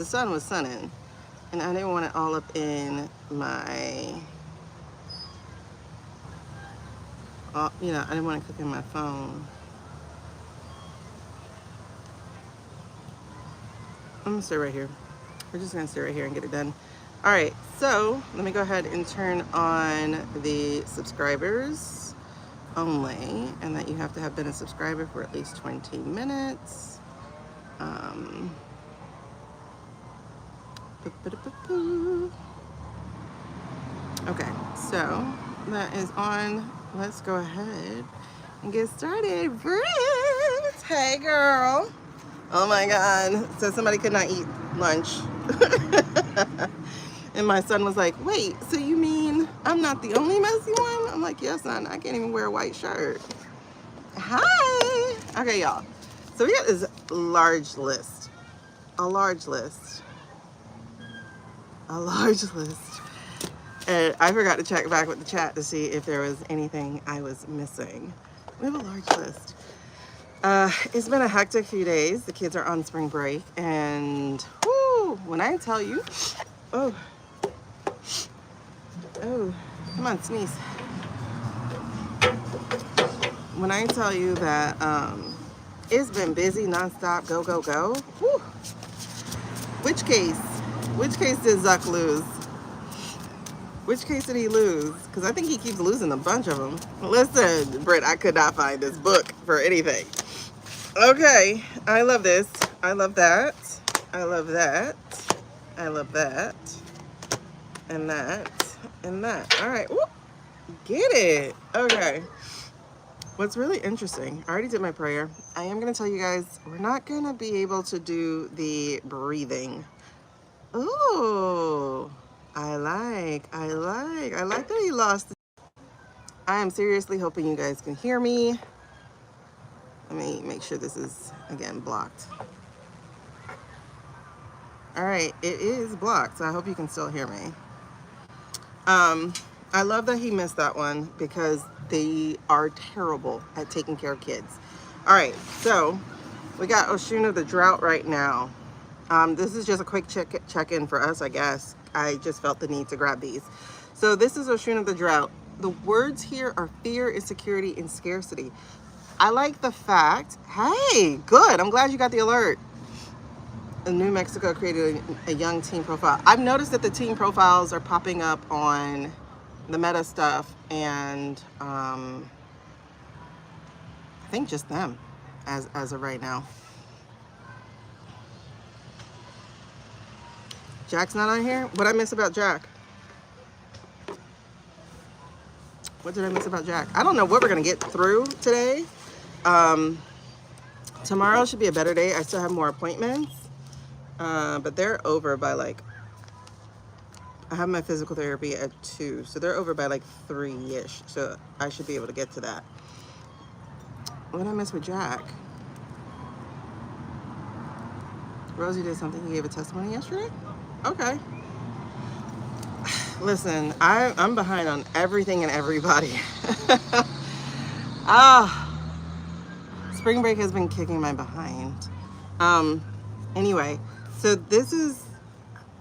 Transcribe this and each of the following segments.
The sun was sunning, and I didn't want it all up in my, I didn't want to cook in my phone. I'm gonna stay right here. We're just gonna stay right here and get it done. All right, so let me go ahead and turn on the subscribers only, and that you have to have been a subscriber for at least 20 minutes. Okay, so that is on. Let's go ahead and get started. Bruce, hey girl. Oh my God, so somebody could not eat lunch. And my son was like, wait, so you mean I'm not the only messy one? I'm like, yes, son, I can't even wear a white shirt. Hi. Okay, y'all. So we got this large list. A large list. And I forgot to check back with the chat to see if there was anything I was missing. We have a large list. It's been a hectic few days. The kids are on spring break, and whoo, when I tell you, oh, come on, sneeze. When I tell you that it's been busy nonstop, go, go, go. Whew. Which case did Zuck lose? Which case did he lose? Because I think he keeps losing a bunch of them. Listen, Britt, I could not find this book for anything. Okay, I love this. I love that. I love that. I love that. And that. And that. All right. Woo. Get it. Okay. What's really interesting, I already did my prayer. I am going to tell you guys, we're not going to be able to do the breathing. Ooh. I like that he lost. I am seriously hoping you guys can hear me. Let me make sure this is, again, blocked. All right, it is blocked, so I hope you can still hear me. I love that he missed that one because they are terrible at taking care of kids. All right, so we got Oshun of the Drought right now. This is just a quick check-in for us, I guess. I just felt the need to grab these. So this is Oshun of the Drought. The words here are fear, insecurity, and scarcity. I like the fact, hey, good, I'm glad you got the alert. New Mexico created a young teen profile. I've noticed that the teen profiles are popping up on the Meta stuff, and I think just them as of right now. Jack's not on here? What did I miss about Jack? What did I miss about Jack? I don't know what we're gonna get through today. Tomorrow should be a better day. I still have more appointments, but they're over by like, I have my physical therapy at 2, so they're over by like 3-ish, so I should be able to get to that. What did I miss with Jack? Rosie did something. He gave a testimony yesterday? Okay. Listen, I'm behind on everything and everybody. Spring break has been kicking my behind. Anyway, so this is,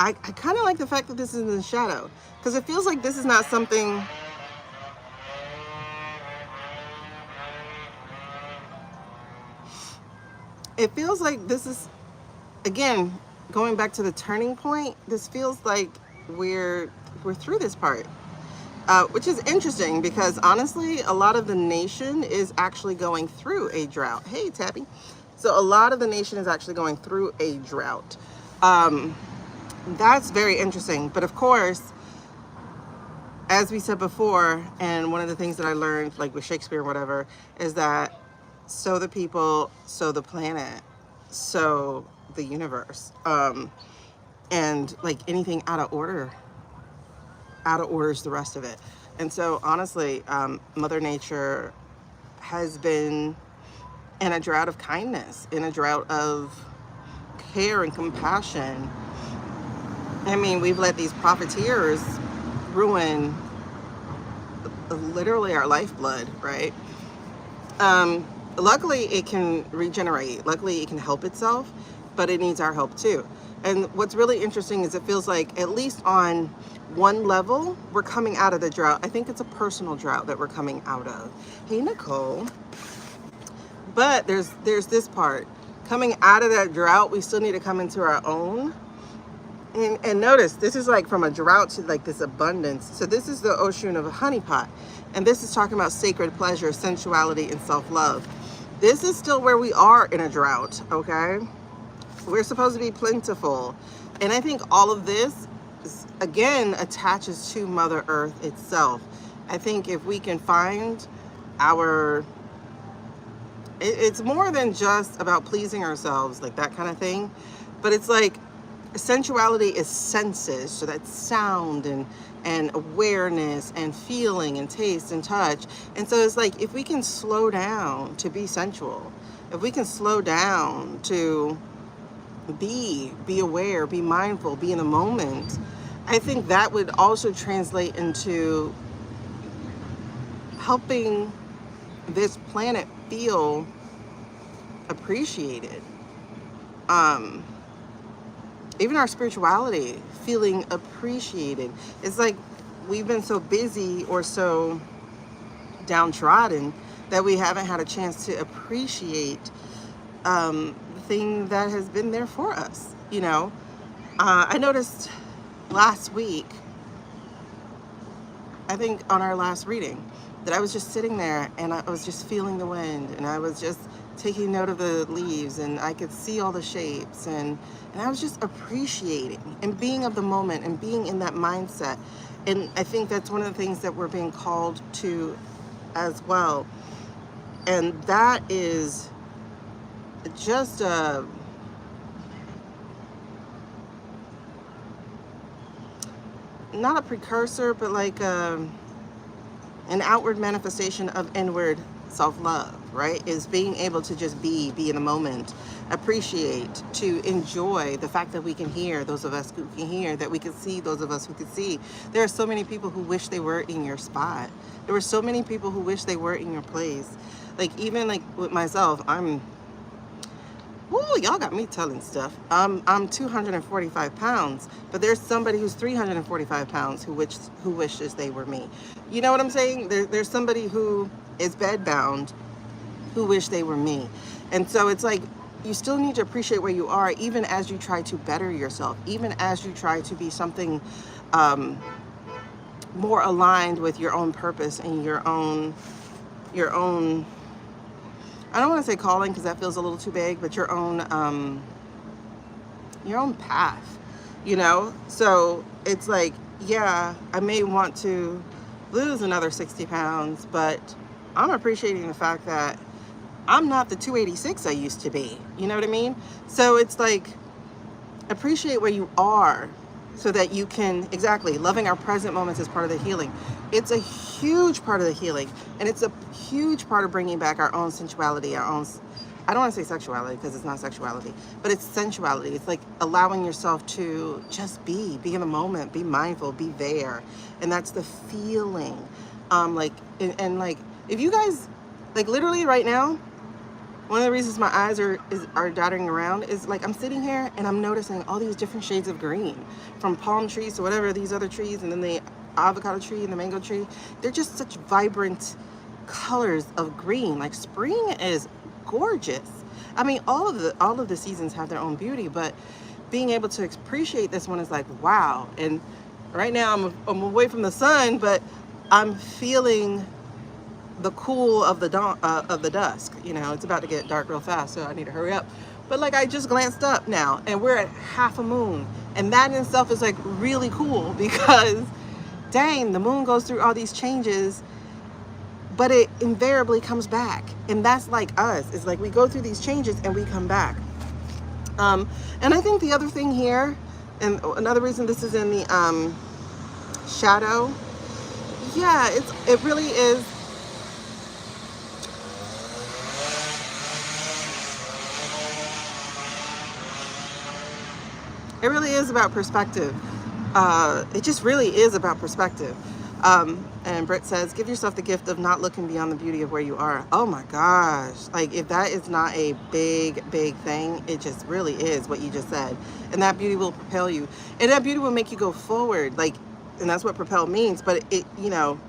I kind of like the fact that this is in the shadow, because it feels like this is not something. It feels like this is, again, going back to the turning point, this feels like we're through this part, which is interesting because honestly, a lot of the nation is actually going through a drought. Hey, Tappy. So a lot of the nation is actually going through a drought. That's very interesting. But of course, as we said before, and one of the things that I learned, like with Shakespeare or whatever, is that sow the people, sow the planet, sow the universe. And like anything out of order is the rest of it. And so honestly, Mother Nature has been in a drought of kindness, in a drought of care and compassion. I mean, we've let these profiteers ruin literally our lifeblood, right? Luckily, it can regenerate. Luckily, it can help itself, but it needs our help too. And what's really interesting is it feels like, at least on one level, we're coming out of the drought. I think it's a personal drought that we're coming out of. Hey, Nicole. But there's this part. Coming out of that drought, we still need to come into our own. And notice, this is like from a drought to like this abundance. So this is the ocean of a honeypot. And this is talking about sacred pleasure, sensuality, and self-love. This is still where we are in a drought, okay? We're supposed to be plentiful. And I think all of this, again, attaches to Mother Earth itself. I think if we can find our... It's more than just about pleasing ourselves, like that kind of thing. But it's like, sensuality is senses, so that's sound and awareness and feeling and taste and touch. And so it's like, if we can slow down to be sensual, if we can slow down to be aware, be mindful, be in the moment, I think that would also translate into helping this planet feel appreciated. Even our spirituality feeling appreciated. It's like we've been so busy or so downtrodden that we haven't had a chance to appreciate the thing that has been there for us, you know. I noticed last week, I think on our last reading, that I was just sitting there and I was just feeling the wind, and I was just taking note of the leaves, and I could see all the shapes, and I was just appreciating and being of the moment and being in that mindset. And I think that's one of the things that we're being called to as well. And that is just not a precursor, but like an outward manifestation of inward self-love, right? Is being able to just be in the moment, appreciate, to enjoy the fact that we can hear, those of us who can hear, that we can see, those of us who can see. There are so many people who wish they were in your spot. There were so many people who wish they were in your place. Like, even like with myself, y'all got me telling stuff. I'm 245 pounds, but there's somebody who's 345 pounds who wishes they were me. You know what I'm saying? There's somebody who is bedbound who wish they were me. And so it's like, you still need to appreciate where you are, even as you try to better yourself, even as you try to be something more aligned with your own purpose and your own, I don't want to say calling because that feels a little too big, but your own path, you know? So it's like, yeah, I may want to lose another 60 pounds, but I'm appreciating the fact that I'm not the 286 I used to be. You know what I mean? So it's like, appreciate where you are so that you can, exactly, loving our present moments is part of the healing. It's a huge part of the healing, and it's a huge part of bringing back our own sensuality, our own, I don't want to say sexuality because it's not sexuality, but it's sensuality. It's like allowing yourself to just be in the moment, be mindful, be there. And that's the feeling. Like, if you guys, like literally right now, one of the reasons my eyes are dotting around is like, I'm sitting here and I'm noticing all these different shades of green, from palm trees to whatever these other trees, and then the avocado tree and the mango tree. They're just such vibrant colors of green. Like, spring is gorgeous. I mean, all of the seasons have their own beauty, but being able to appreciate this one is like, wow. And right now I'm away from the sun, but I'm feeling the cool of the dawn, of the dusk. You know, it's about to get dark real fast, so I need to hurry up. But like, I just glanced up now and we're at half a moon, and that in itself is like really cool, because dang, the moon goes through all these changes, but it invariably comes back. And that's like us. It's like we go through these changes and we come back. And I think the other thing here, and another reason this is in the shadow, yeah, it really is. It really is about perspective. It just really is about perspective. And Britt says, give yourself the gift of not looking beyond the beauty of where you are. Oh my gosh. Like, if that is not a big, big thing, it just really is what you just said. And that beauty will propel you. And that beauty will make you go forward. Like, and that's what propel means. But it, you know,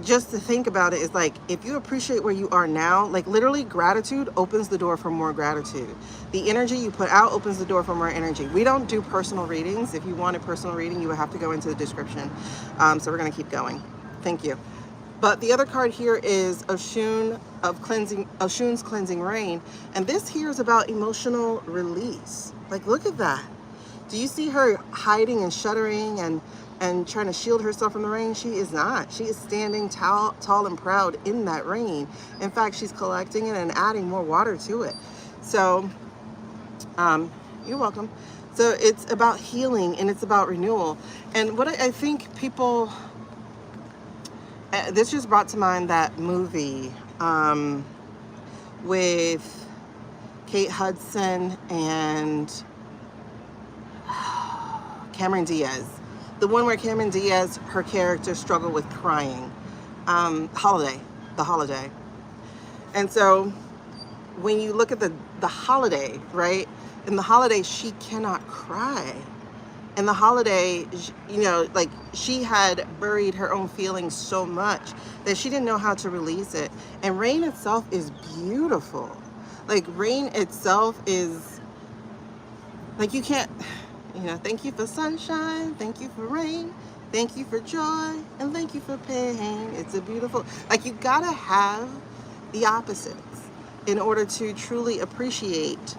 just to think about it is like, if you appreciate where you are now, like literally gratitude opens the door for more gratitude. The energy you put out opens the door for more energy. We don't do personal readings. If you want a personal reading, you would have to go into the description. So we're going to keep going. Thank you. But the other card here is Oshun of cleansing, Oshun's cleansing rain. And this here is about emotional release. Like, look at that. Do you see her hiding and shuddering and trying to shield herself from the rain? She is not. She is standing tall and proud in that rain. In fact, she's collecting it and adding more water to it. So, you're welcome. So it's about healing and it's about renewal. And what I think people, this just brought to mind that movie with Kate Hudson and Cameron Diaz. The one where Cameron Diaz, her character struggled with crying. The Holiday. And so when you look at the Holiday, right? In the Holiday, she cannot cry. In the Holiday, you know, like she had buried her own feelings so much that she didn't know how to release it. And rain itself is beautiful. Like rain itself is, like you can't, you know, thank you for sunshine, thank you for rain, thank you for joy, and thank you for pain. It's a beautiful, like you gotta have the opposites in order to truly appreciate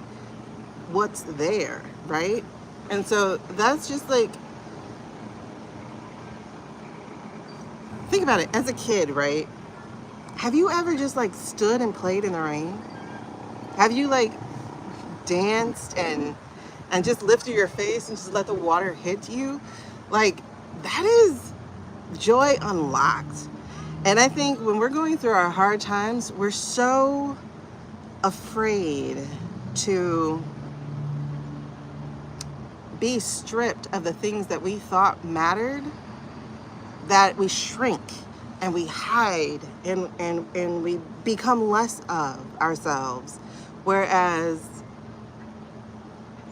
what's there, right? And so that's just like, think about it, as a kid, right? Have you ever just like stood and played in the rain? Have you like danced and just lifted your face and just let the water hit you? Like, that is joy unlocked. And I think when we're going through our hard times, we're so afraid to be stripped of the things that we thought mattered, that we shrink and we hide and we become less of ourselves. Whereas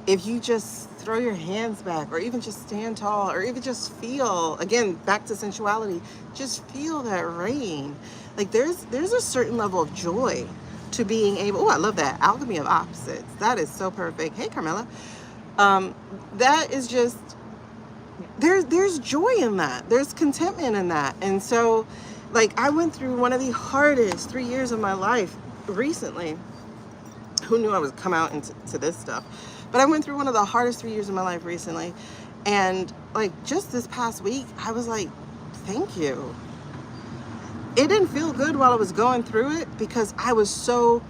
if you just throw your hands back, or even just stand tall, or even just feel, again, back to sensuality, just feel that rain. Like there's a certain level of joy to being able, oh, I love that, alchemy of opposites. That is so perfect. Hey, Carmela. That is just, there's joy in that. There's contentment in that. And so, like, I went through one of the hardest 3 years of my life recently. Who knew I would come out into this stuff? But I went through one of the hardest 3 years of my life recently. And like just this past week, I was like, thank you. It didn't feel good while I was going through it because I was so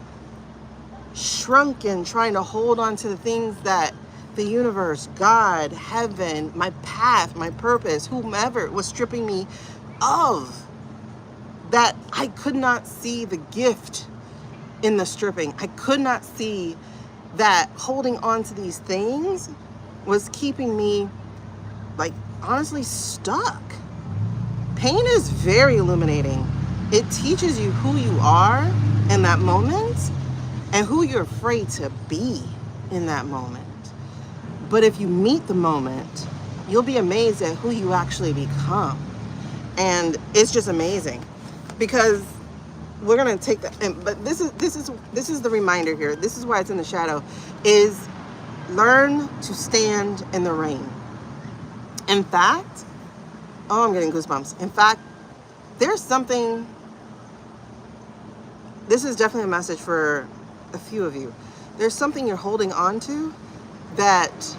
shrunken trying to hold on to the things that the universe, God, heaven, my path, my purpose, whomever was stripping me of, that I could not see the gift in the stripping. I could not see that holding on to these things was keeping me, like, honestly stuck. Pain is very illuminating. It teaches you who you are in that moment and who you're afraid to be in that moment. But if you meet the moment, you'll be amazed at who you actually become. And it's just amazing because we're gonna take that. But this is the reminder here. This is why it's in the shadow. Is learn to stand in the rain. In fact, oh, I'm getting goosebumps. In fact, there's something. This is definitely a message for a few of you. There's something you're holding on to that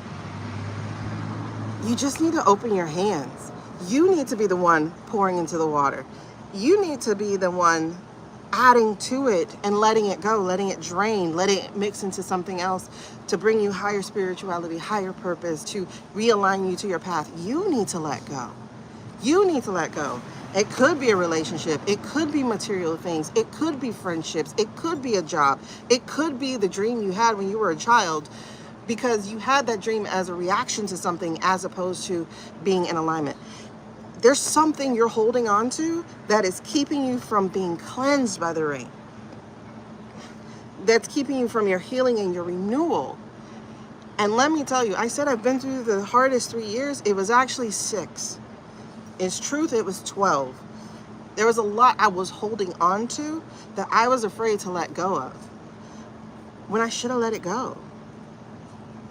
you just need to open your hands. You need to be the one pouring into the water. You need to be the one adding to it and letting it go, letting it drain, letting it mix into something else to bring you higher spirituality, higher purpose, to realign you to your path. You need to let go. You need to let go. It could be a relationship. It could be material things. It could be friendships. It could be a job. It could be the dream you had when you were a child, because you had that dream as a reaction to something as opposed to being in alignment. There's something you're holding on to that is keeping you from being cleansed by the rain. That's keeping you from your healing and your renewal. And let me tell you, I said I've been through the hardest 3 years. It was actually 6. In truth, it was 12. There was a lot I was holding on to that I was afraid to let go of, when I should have let it go.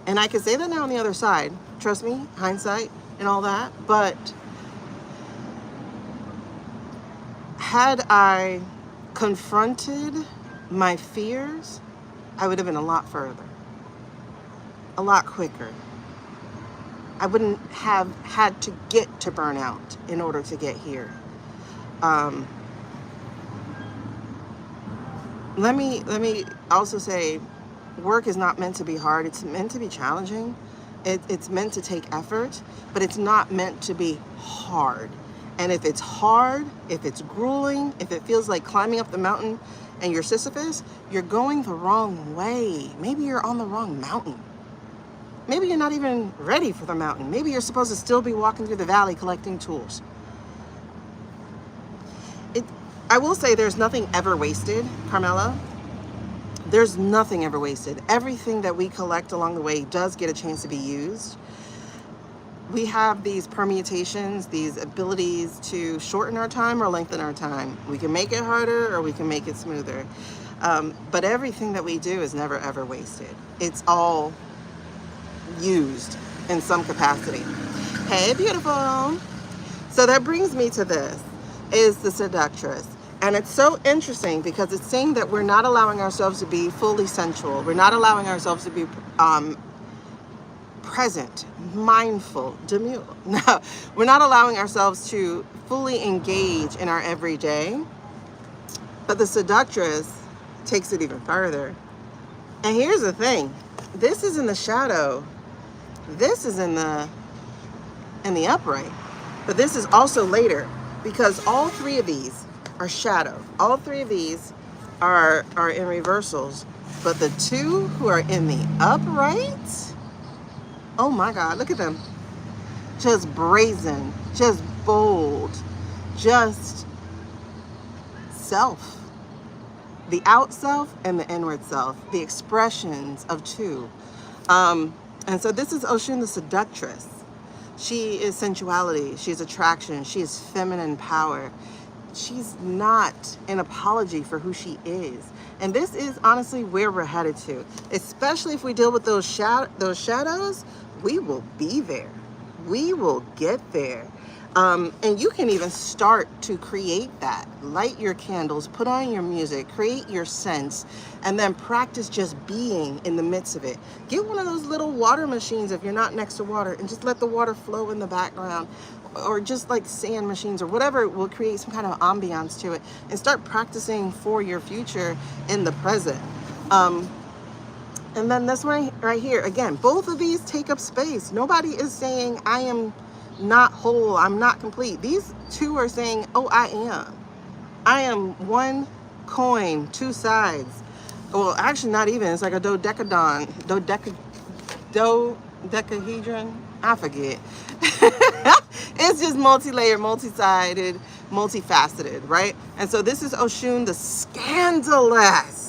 And I can say that now on the other side. Trust me, hindsight and all that. But had I confronted my fears, I would have been a lot further, a lot quicker. I wouldn't have had to get to burnout in order to get here. Let me also say, work is not meant to be hard. It's meant to be challenging. It's meant to take effort, but it's not meant to be hard. And if it's hard, if it's grueling, if it feels like climbing up the mountain and you're Sisyphus, you're going the wrong way. Maybe you're on the wrong mountain. Maybe you're not even ready for the mountain. Maybe you're supposed to still be walking through the valley collecting tools. I will say there's nothing ever wasted, Carmela. There's nothing ever wasted. Everything that we collect along the way does get a chance to be used. We have these permutations, these abilities to shorten our time or lengthen our time. We can make it harder or we can make it smoother. But everything that we do is never ever wasted. It's all used in some capacity. Hey, beautiful. So that brings me to this, is the seductress. And it's so interesting because it's saying that we're not allowing ourselves to be fully sensual. We're not allowing ourselves to be present, mindful, demure. No, we're not allowing ourselves to fully engage in our everyday. But the seductress takes it even further. And here's the thing. This is in the shadow. This is in the upright. But this is also later, because all 3 of these are shadow. All 3 of these are in reversals. But the 2 who are in the upright, oh my God, look at them. Just brazen, just bold, just self. The out self and the inward self, the expressions of 2. And so this is Oshun, the seductress. She is sensuality, she's attraction, she is feminine power. She's not an apology for who she is. And this is honestly where we're headed to. Especially if we deal with those shadows, we will be there. We will get there. And you can even start to create that. Light your candles, put on your music, create your scents, and then practice just being in the midst of it. Get one of those little water machines if you're not next to water, and just let the water flow in the background. Or just like sand machines or whatever will create some kind of ambiance to it, and start practicing for your future in the present. And then this one right here, again, both of these take up space. Nobody is saying I am not whole, I'm not complete. These 2 are saying, oh, I am one coin, 2 sides. Well, actually not even, it's like a dodecahedron, I forget. It's just multi-layered, multi-sided, multifaceted, right? And so this is Oshun, the scandalous.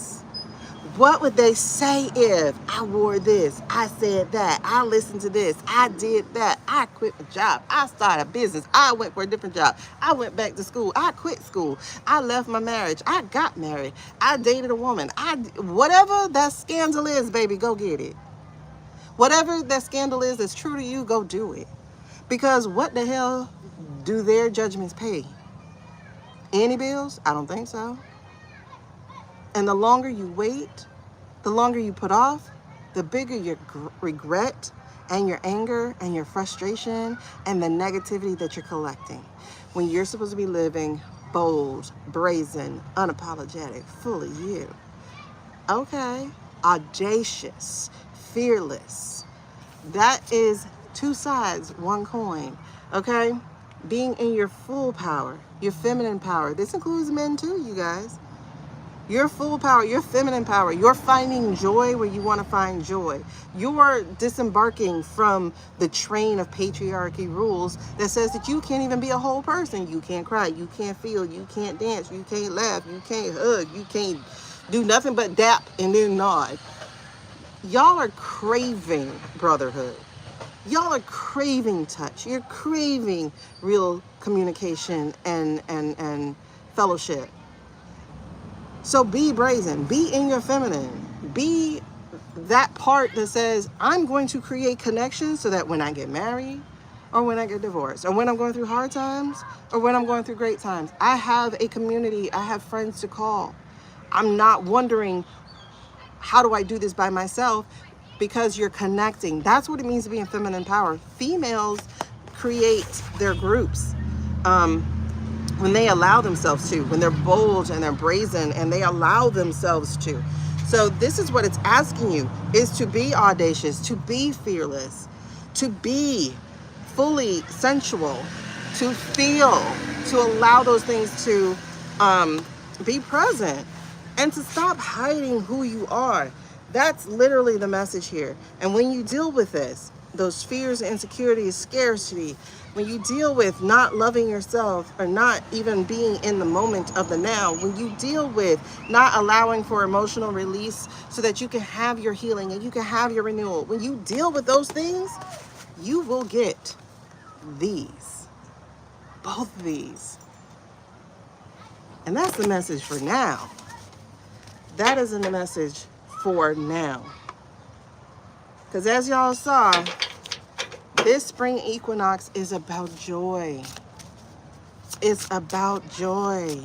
What would they say if I wore this, I said that, I listened to this, I did that, I quit my job, I started a business, I went for a different job, I went back to school, I quit school, I left my marriage, I got married, I dated a woman, whatever that scandal is, baby, go get it. Whatever that scandal is that's true to you, go do it. Because what the hell do their judgments pay? Any bills? I don't think so. And the longer you wait, the longer you put off, the bigger your regret and your anger and your frustration and the negativity that you're collecting. When you're supposed to be living bold, brazen, unapologetic, full of you. Okay? Audacious, fearless. That is 2 sides, 1 coin. Okay? Being in your full power, your feminine power. This includes men too, you guys. Your full power, your feminine power. You're finding joy where you want to find joy. You're disembarking from the train of patriarchy rules that says that you can't even be a whole person. You can't cry, you can't feel, you can't dance, you can't laugh, you can't hug, you can't do nothing but dap and then nod. Y'all are craving brotherhood. Y'all are craving touch. You're craving real communication and fellowship. So be brazen, be in your feminine, be that part that says, I'm going to create connections so that when I get married or when I get divorced or when I'm going through hard times or when I'm going through great times, I have a community, I have friends to call. I'm not wondering, how do I do this by myself? Because you're connecting. That's what it means to be in feminine power. Females create their groups. When they allow themselves to, when they're bold and they're brazen and they allow themselves to. So this is what it's asking you, is to be audacious, to be fearless, to be fully sensual, to feel, to allow those things to be present and to stop hiding who you are. That's literally the message here. And when you deal with this, those fears, insecurities, scarcity, when you deal with not loving yourself or not even being in the moment of the now, when you deal with not allowing for emotional release so that you can have your healing and you can have your renewal, when you deal with those things, you will get these, both of these. And that's the message for now. That isn't the message for now. Because as y'all saw, this spring equinox is about joy. It's about joy.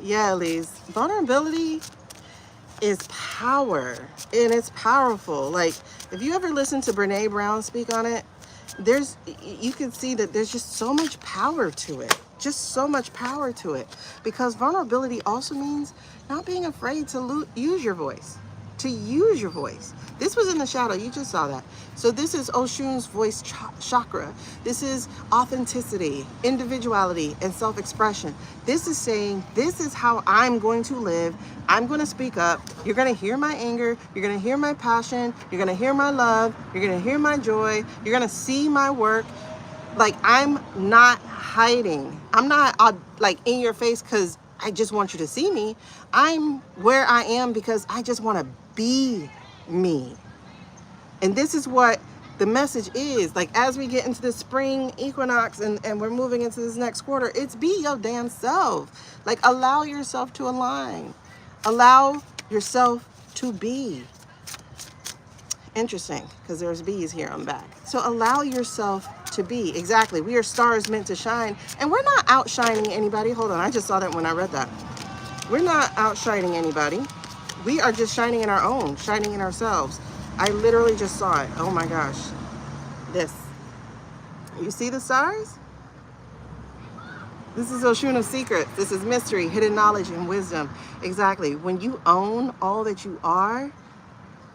Yeah, Elise. Vulnerability is power. And it's powerful. Like, if you ever listen to Brene Brown speak on it, you can see that there's just so much power to it. Just so much power to it. Because vulnerability also means not being afraid to use your voice. To use your voice. This was in the shadow. You just saw that. So this is Oshun's voice chakra. This is authenticity, individuality, and self-expression. This is saying, this is how I'm going to live. I'm going to speak up. You're going to hear my anger. You're going to hear my passion. You're going to hear my love. You're going to hear my joy. You're going to see my work. Like, I'm not hiding. I'm not like in your face because I just want you to see me. I'm where I am because I just want to be me. And this is what the message is. Like, as we get into the spring equinox and we're moving into this next quarter, it's be your damn self. Like, allow yourself to align. Allow yourself to be. Interesting, because there's bees here on the back. So allow yourself to be. Exactly. We are stars meant to shine. And we're not outshining anybody. Hold on. I just saw that when I read that. We're not outshining anybody. We are just shining in our own, shining in ourselves. I literally just saw it. Oh my gosh. This. You see the stars? This is Oshun of secrets. This is mystery, hidden knowledge, and wisdom. Exactly. When you own all that you are,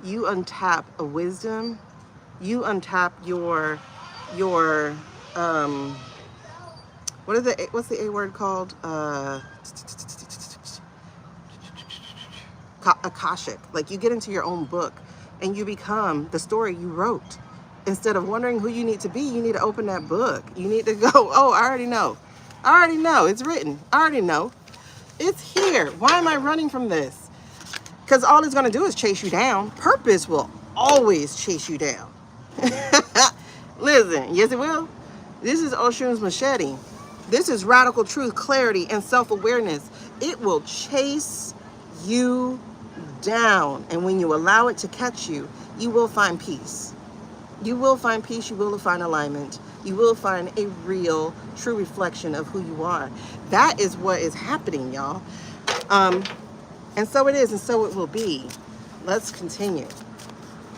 you untap a wisdom. You untap your what's the A word called? Akashic. Like, you get into your own book and you become the story you wrote. Instead of wondering who you need to be, you need to open that book. You need to go, oh, I already know. I already know. It's written. I already know. It's here. Why am I running from this? Because all it's going to do is chase you down. Purpose will always chase you down. Listen, yes it will. This is Oshun's machete. This is radical truth, clarity, and self-awareness. It will chase you down. And when you allow it to catch you, you will find peace. You will find peace. You will find alignment. You will find a real, true reflection of who you are. That is what is happening, y'all. And so it is, and so it will be. Let's continue.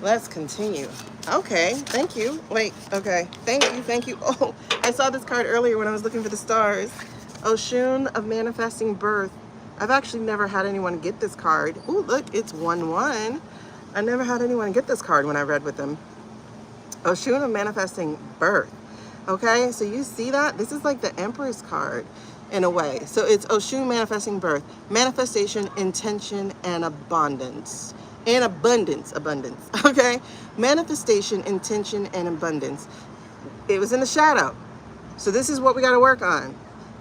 Let's continue. Okay, thank you. Wait, okay. Thank you. Oh, I saw this card earlier when I was looking for the stars. Oshun of manifesting birth. I've actually never had anyone get this card. Oh, look, it's 1-1. I never had anyone get this card when I read with them. Oshun of manifesting birth. Okay, so you see that? This is like the Empress card. in a way. So it's Oshun manifesting birth, manifestation, intention, and abundance. And abundance, okay? Manifestation, intention, and abundance. It was in the shadow. So this is what we got to work on,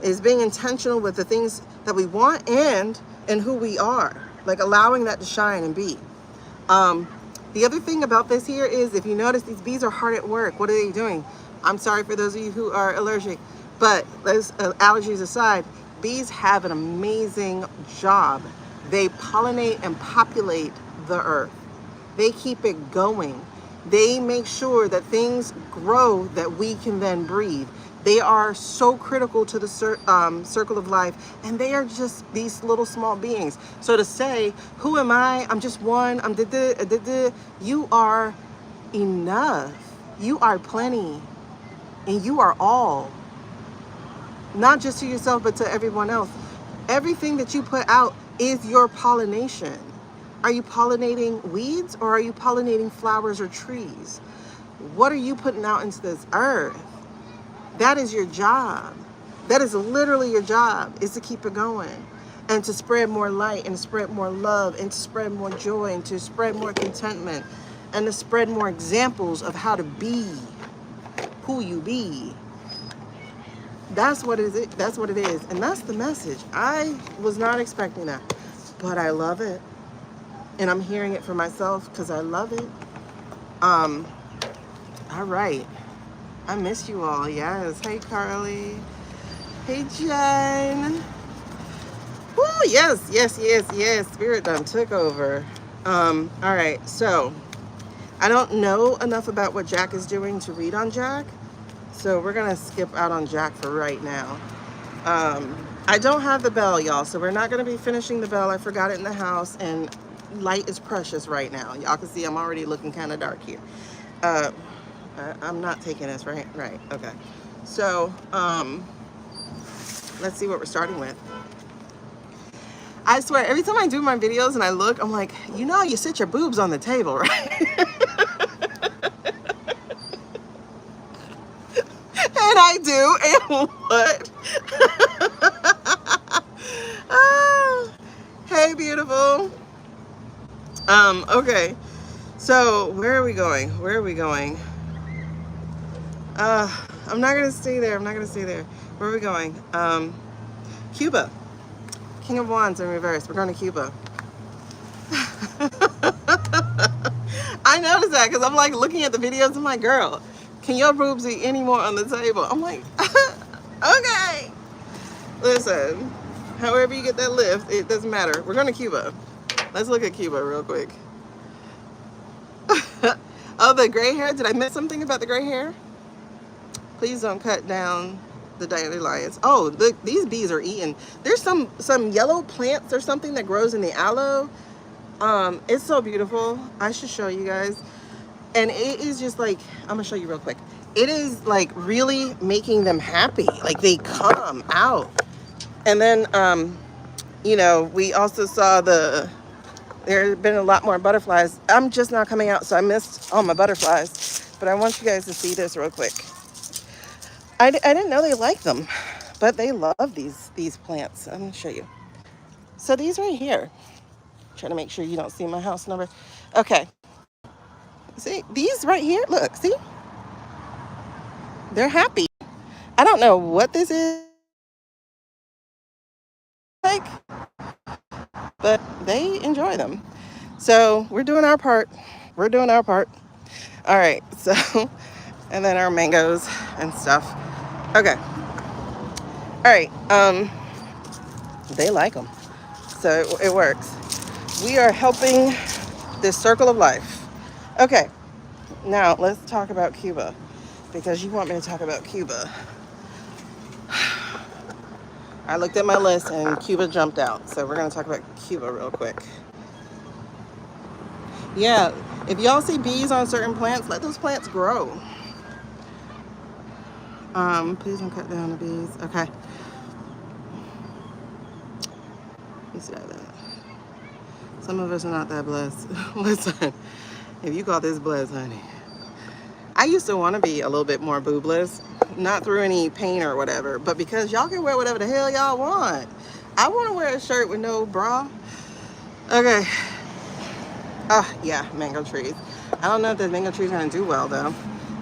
is being intentional with the things that we want and who we are, like allowing that to shine and be. The other thing about this here is, if you notice, these bees are hard at work. What are they doing? I'm sorry for those of you who are allergic, but those allergies aside, bees have an amazing job. They pollinate and populate the earth. They keep it going. They make sure that things grow that we can then breathe. They are so critical to the circle of life, and they are just these little small beings. So to say, who am I? I'm just one. I'm you are enough. You are plenty, and you are all. Not just to yourself, but to everyone else. Everything that you put out is your pollination. Are you pollinating weeds, or are you pollinating flowers or trees? What are you putting out into this earth? That is your job. That is literally your job, is to keep it going and to spread more light and to spread more love and to spread more joy and to spread more contentment and to spread more examples of how to be who you be. That's what it is. That's what it is. And that's the message. I was not expecting that, but I love it. And I'm hearing it for myself because I love it. All right. I miss you all. Yes. Hey, Carly. Hey, Jen. Woo, yes. Spirit done took over. All right. So I don't know enough about what Jack is doing to read on Jack. So we're going to skip out on Jack for right now. I don't have the bell, y'all. So we're not going to be finishing the bell. I forgot it in the house, and light is precious right now. Y'all can see I'm already looking kind of dark here. I'm not taking this, right? Right, okay. So, let's see what we're starting with. I swear, every time I do my videos and I look, I'm like, you know, you sit your boobs on the table, right? And I do, and what? Hey, beautiful. Okay. So, where are we going? I'm not gonna stay there. Where are we going? Cuba. King of Wands in reverse. We're going to Cuba. I noticed that because I'm like looking at the videos. I'm like, girl, can your boobs be any more on the table? I'm like, okay. Listen, however you get that lift, it doesn't matter. We're going to Cuba. Let's look at Cuba real quick. Oh, the gray hair. Did I miss something about the gray hair? Please don't cut down the dandelions. Oh, look, these bees are eating. There's some yellow plants or something that grows in the aloe. It's so beautiful. I should show you guys. And it is just like, I'm gonna show you real quick. It is like really making them happy. Like they come out. And then, you know, we also saw there have been a lot more butterflies. I'm just not coming out, so I missed all my butterflies. But I want you guys to see this real quick. I didn't know they liked them, but they love these plants. I'm gonna show you. So these right here, trying to make sure you don't see my house number. Okay, see these right here, look, see? They're happy. I don't know what this is like, but they enjoy them. So we're doing our part. All right, so, and then our mangoes and stuff. Okay. All right, they like them. So it works. We are helping this circle of life. Okay, now let's talk about Cuba, because you want me to talk about Cuba. I looked at my list and Cuba jumped out. So we're going to talk about Cuba real quick. Yeah, if y'all see bees on certain plants, let those plants grow. Please don't cut down the bees. Okay. You see that? Some of us are not that blessed. Listen, if you call this blessed, honey, I used to want to be a little bit more boobless, not through any pain or whatever, but because y'all can wear whatever the hell y'all want. I want to wear a shirt with no bra. Okay. Oh, yeah, mango trees. I don't know if the mango trees are going to do well, though,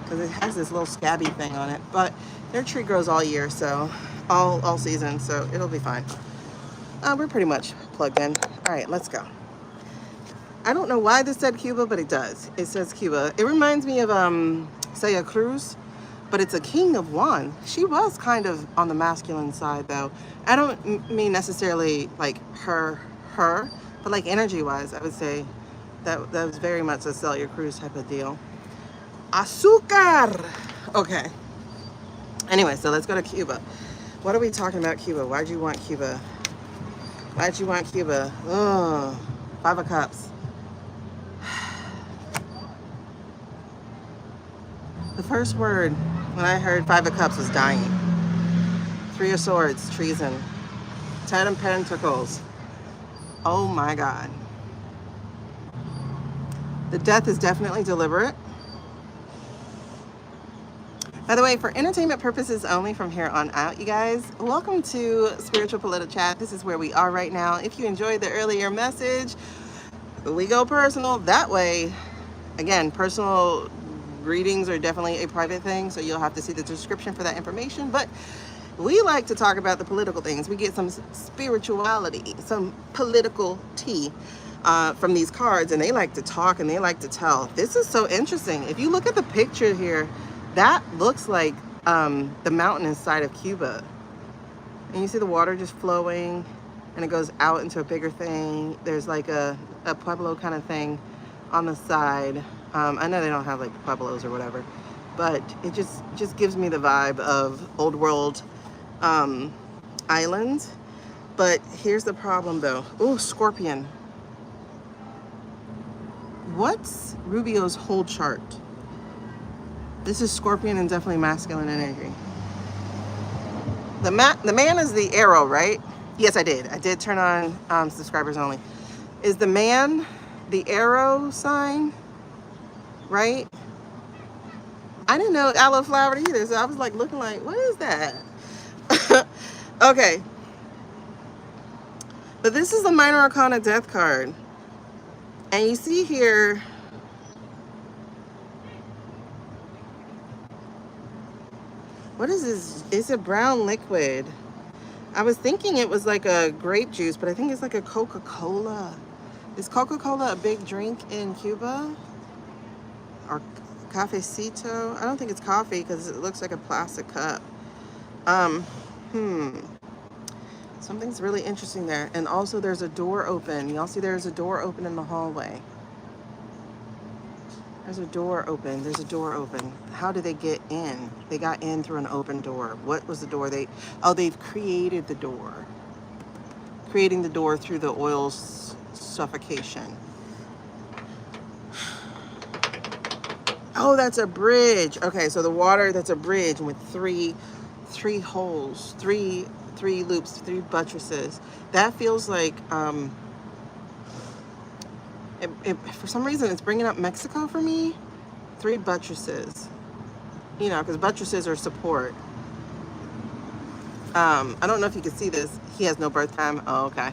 because it has this little scabby thing on it. But their tree grows all year, so all season, so it'll be fine. We're pretty much plugged in. All right, let's go. I don't know why this said Cuba, but it does. It says Cuba. It reminds me of Celia Cruz, but it's a king of one. She was kind of on the masculine side, though. I don't mean necessarily like her, but like energy-wise, I would say that was very much a Celia Cruz type of deal. Azúcar. Okay. Anyway, so let's go to Cuba. What are we talking about Cuba? Why'd you want Cuba? Why'd you want Cuba? Oh, 5 of Cups. The first word when I heard 5 of Cups was dying. 3 of Swords, treason. 10 of Pentacles. Oh my God. The death is definitely deliberate. By the way, for entertainment purposes only from here on out, you guys, welcome to Spiritual PolitiChat. This is where we are right now. If you enjoyed the earlier message, we go personal. That way, again, personal readings are definitely a private thing, so you'll have to see the description for that information. But we like to talk about the political things. We get some spirituality, some political tea from these cards, and they like to talk and they like to tell. This is so interesting. If you look at the picture here, that looks like the mountain inside of Cuba. And you see the water just flowing and it goes out into a bigger thing. There's like a pueblo kind of thing on the side. I know they don't have like pueblos or whatever, but it just gives me the vibe of old world island. But here's the problem though. Ooh, Scorpion. What's Rubio's whole chart? This is Scorpion and definitely masculine energy. The man is the arrow, right? Yes, I did. I did turn on subscribers only. Is the man the arrow sign, right? I didn't know aloe flowered either, so I was like looking like, what is that? Okay. But this is the Minor Arcana Death card. And you see here, what is this? It's a brown liquid. I was thinking it was like a grape juice, but I think it's like a Coca-Cola. Is Coca-Cola a big drink in Cuba? Or cafecito? I don't think it's coffee because it looks like a plastic cup. Something's really interesting there. And also there's a door open. Y'all see there's a door open in the hallway. There's a door open. There's a door open. How did they get in? They got in through an open door. What was the door? They've created the door. Creating the door through the oil suffocation. Oh, that's a bridge. Okay, so the water, that's a bridge with three holes, three loops, 3 buttresses. That feels like for some reason it's bringing up Mexico for me. 3 buttresses, you know, because buttresses are support. I don't know if you can see this. He has no birth time. Oh, okay.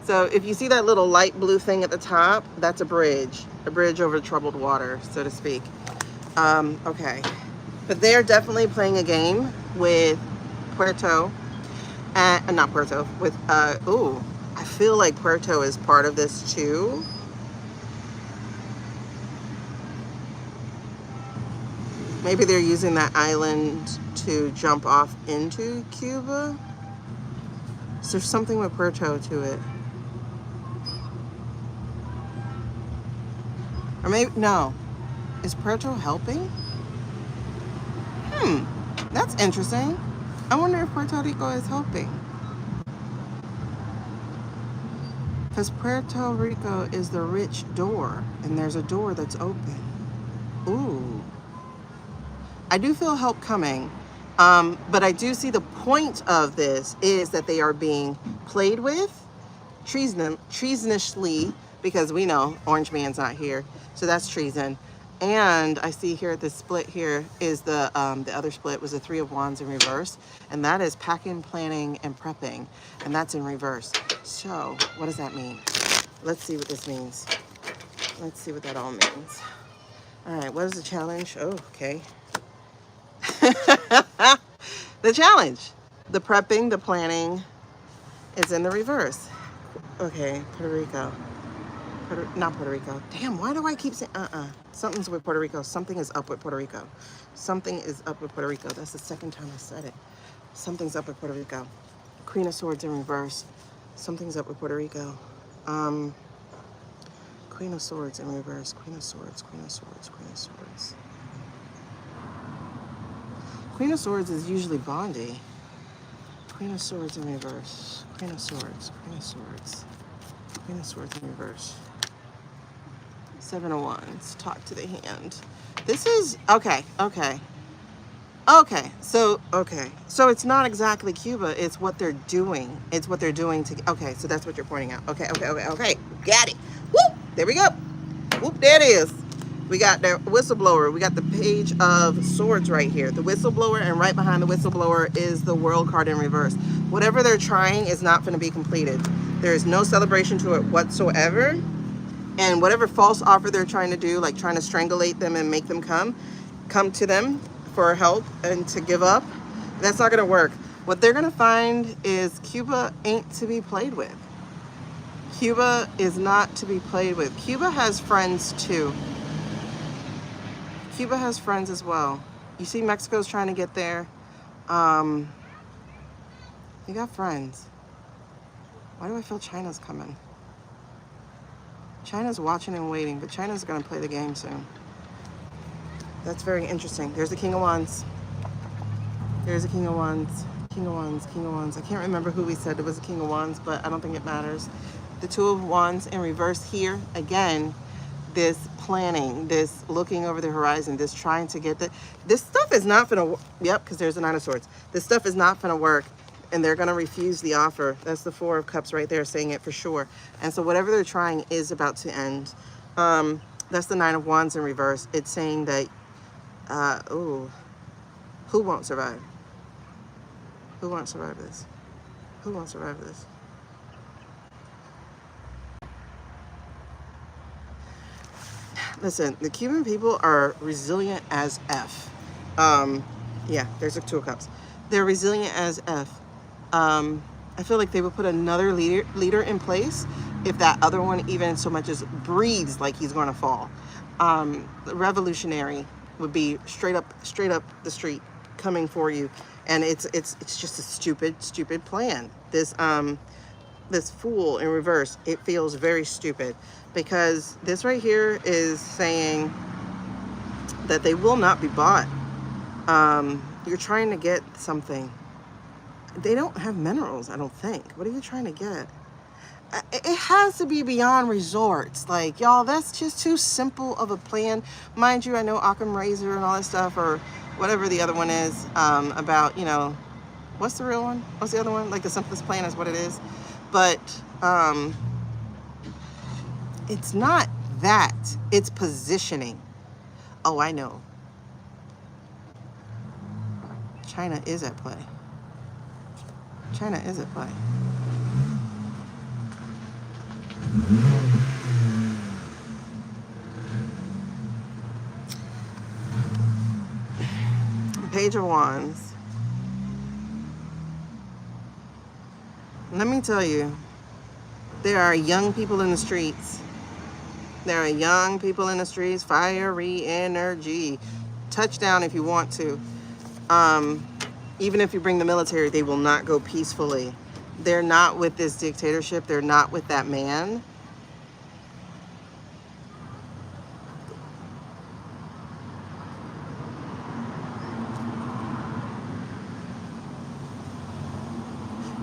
So if you see that little light blue thing at the top, that's a bridge over troubled water, so to speak. Okay, but they're definitely playing a game with Puerto, not Puerto, with ooh, I feel like Puerto is part of this too. Maybe they're using that island to jump off into Cuba. So there's something with Puerto to it. Or maybe, no. Is Puerto helping? That's interesting. I wonder if Puerto Rico is helping. Because Puerto Rico is the rich door, and there's a door that's open. Ooh. I do feel help coming, but I do see the point of this is that they are being played with treasonously, because we know Orange Man's not here, so that's treason. And I see here this split here is the other split was the Three of Wands in reverse, and that is packing, planning, and prepping, and that's in reverse. So what does that mean? Let's see what this means. Let's see what that all means. All right, what is the challenge? Oh, okay. The challenge, the prepping, the planning is in the reverse. Okay, Puerto Rico. Not Puerto Rico. Damn, why do I keep saying something's with Puerto Rico. Something is up with Puerto Rico. Something is up with Puerto Rico. That's the second time I said it. Something's up with Puerto Rico. Queen of Swords in reverse. Something's up with Puerto Rico. Queen of Swords in reverse. Queen of Swords, Queen of Swords, Queen of Swords. Queen of Swords is usually Bondi. Queen of Swords in reverse. Queen of Swords, Queen of Swords. Queen of Swords in reverse. Seven of Wands. Talk to the hand. This is okay. So it's not exactly Cuba. It's what they're doing. It's what they're doing to. Okay, so that's what you're pointing out. Okay. Got it. Whoop. There we go. Whoop. There it is. We got the whistleblower. We got the Page of Swords right here. The whistleblower, and right behind the whistleblower is the World card in reverse. Whatever they're trying is not going to be completed. There is no celebration to it whatsoever. And whatever false offer they're trying to do, like trying to strangulate them and make them come to them for help and to give up, that's not going to work. What they're going to find is Cuba ain't to be played with. Cuba is not to be played with. Cuba has friends too. Cuba has friends as well. You see Mexico's trying to get there. You got friends. Why do I feel China's coming? China's watching and waiting, but China's going to play the game soon. That's very interesting. There's the King of Wands. There's the King of Wands. King of Wands, King of Wands. I can't remember who we said it was the King of Wands, but I don't think it matters. The Two of Wands in reverse here. Again, this planning, this looking over the horizon, this trying to get this stuff is not going to, yep, because there's the Nine of Swords. This stuff is not going to work. And they're going to refuse the offer. That's the Four of Cups right there saying it for sure. And so whatever they're trying is about to end. That's the Nine of Wands in reverse. It's saying that, who won't survive? Who won't survive this? Who won't survive this? Listen, the Cuban people are resilient as F. Yeah, there's the Two of Cups. They're resilient as F. I feel like they would put another leader in place if that other one even so much as breathes like he's going to fall. The revolutionary would be straight up the street coming for you, and it's just a stupid plan. This Fool in reverse, it feels very stupid because this right here is saying that they will not be bought. You're trying to get something. They don't have minerals, I don't think. What are you trying to get? It has to be beyond resorts. Like, y'all, that's just too simple of a plan. Mind you, I know Occam Razor and all that stuff, or whatever the other one is, about, you know, what's the real one? What's the other one? Like, the simplest plan is what it is. But it's not that. It's positioning. Oh, I know. China is at play. China is at play. Page of Wands. Let me tell you, there are young people in the streets. There are young people in the streets, fiery energy. Touchdown if you want to. Even if you bring the military, they will not go peacefully. They're not with this dictatorship. They're not with that man.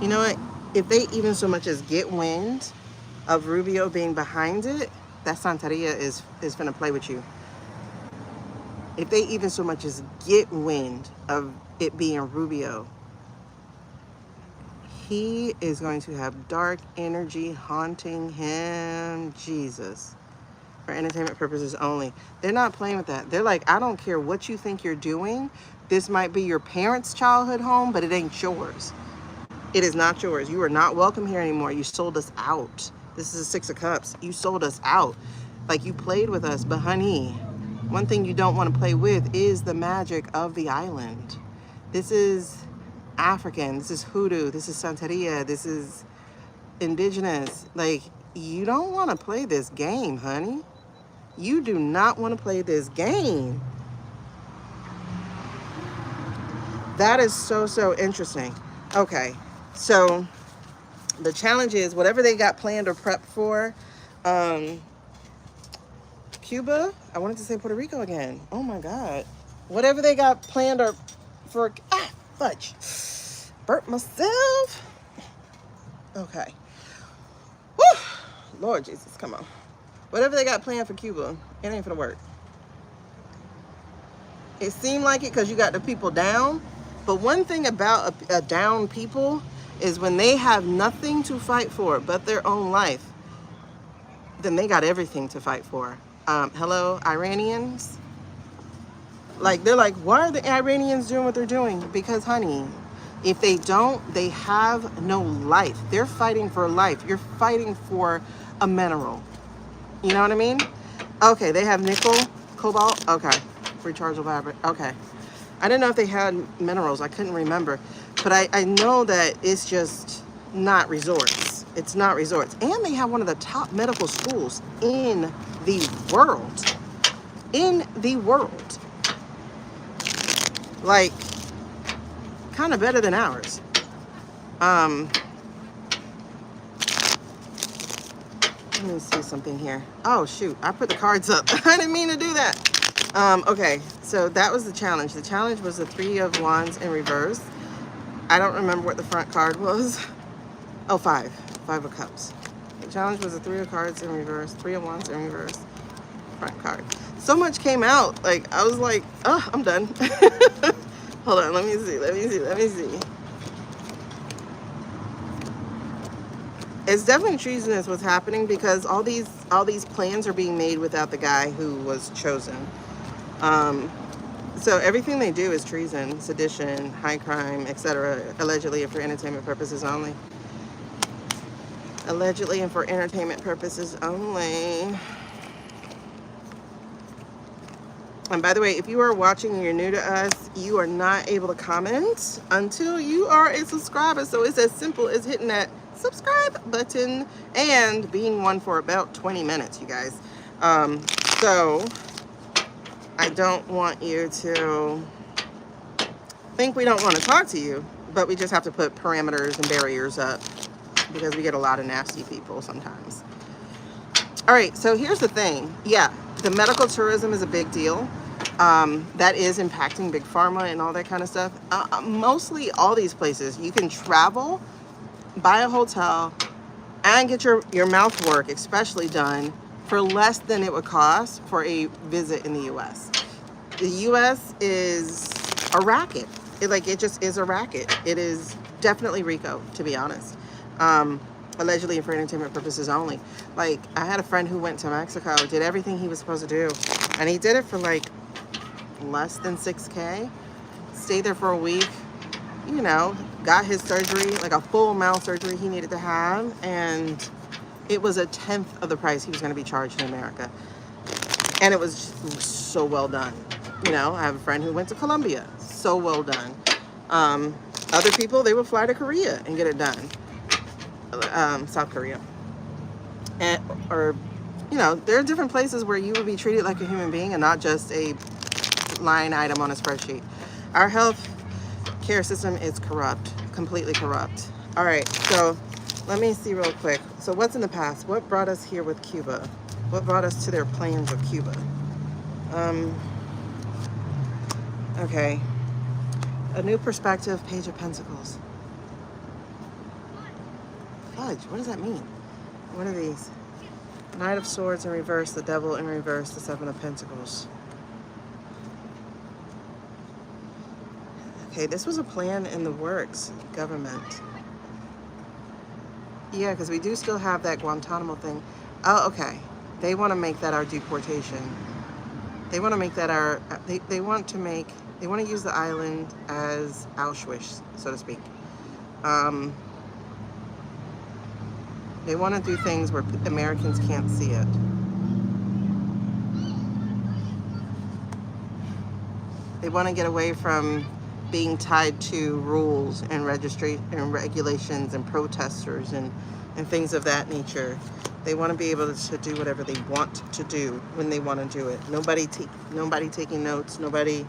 You know what? If they even so much as get wind of Rubio being behind it, that Santeria is going to play with you. If they even so much as get wind of it being Rubio, he is going to have dark energy haunting him. Jesus. for entertainment purposes only. They're not playing with that. They're like, I don't care what you think you're doing. This might be your parents' childhood home, but it ain't yours. It is not yours. You are not welcome here anymore. You sold us out. This is a Six of Cups. You sold us out. Like, you played with us, but honey, one thing you don't want to play with is the magic of the island. This is African. This is hoodoo. This is Santeria. This is indigenous. Like, you don't want to play this game, honey. You do not want to play this game. That is so, so interesting. Okay, so the challenge is whatever they got planned or prepped for, Cuba, I wanted to say Puerto Rico again. Oh my God. Whatever they got planned or for, fudge. Burnt myself. Okay. Whew. Lord Jesus, come on. Whatever they got planned for Cuba, it ain't gonna work. It seemed like it because you got the people down. But one thing about a down people is when they have nothing to fight for but their own life, then they got everything to fight for. Hello, Iranians? Like, they're like, why are the Iranians doing what they're doing? Because, honey, if they don't, they have no life. They're fighting for life. You're fighting for a mineral. You know what I mean? Okay, they have nickel, cobalt. Okay, rechargeable battery. Okay. I didn't know if they had minerals. I couldn't remember. But I know that it's just not resorts. It's not resorts. And they have one of the top medical schools in the world. In the world. Like, kind of better than ours. Let me see something here. Oh, shoot. I put the cards up. I didn't mean to do that. Okay, so that was the challenge. The challenge was the Three of Wands in reverse. I don't remember what the front card was. Oh, five. Five of Cups. The challenge was the Three of Cards in reverse. Three of Wands in reverse. Front card. So much came out. Like, I was like, oh, I'm done. Hold on, let me see. It's definitely treasonous what's happening because all these plans are being made without the guy who was chosen. So everything they do is treason, sedition, high crime, etc. Allegedly and for entertainment purposes only. Allegedly and for entertainment purposes only. And by the way, if you are watching and you're new to us, you are not able to comment until you are a subscriber. So it's as simple as hitting that subscribe button and being one for about 20 minutes, you guys. So I don't want you to think we don't want to talk to you, but we just have to put parameters and barriers up because we get a lot of nasty people sometimes. All right, so here's the thing. Yeah, the medical tourism is a big deal. That is impacting big pharma and all that kind of stuff. Mostly all these places, you can travel, buy a hotel, and get your mouth work especially done for less than it would cost for a visit in the U.S. The U.S. is a racket. It just is a racket. It is definitely RICO, to be honest. Allegedly for entertainment purposes only. Like, I had a friend who went to Mexico, did everything he was supposed to do, and he did it for like less than $6K. Stayed there for a week, you know, got his surgery, like a full mouth surgery he needed to have, and it was 1/10 of the price he was going to be charged in America. And it was so well done. You know, I have a friend who went to Colombia. So well done. Other people, they would fly to Korea and get it done. South Korea. Or, you know, there are different places where you would be treated like a human being and not just a line item on a spreadsheet. Our health care system is corrupt, completely corrupt. All right, so let me see real quick. So what's in the past? What brought us here with Cuba? What brought us to their plans of Cuba? Okay. A new perspective, Page of Pentacles. Fudge, what does that mean? What are these? Knight of Swords in reverse, the Devil in reverse, the Seven of Pentacles. Okay, this was a plan in the works, government. Yeah, because we do still have that Guantanamo thing. Oh, okay. They want to make that our deportation. They want to make that our, they want to use the island as Auschwitz, so to speak. They want to do things where Americans can't see it. They want to get away from being tied to rules and regulations and protesters and things of that nature. They want to be able to do whatever they want to do when they want to do it. Nobody taking notes. Nobody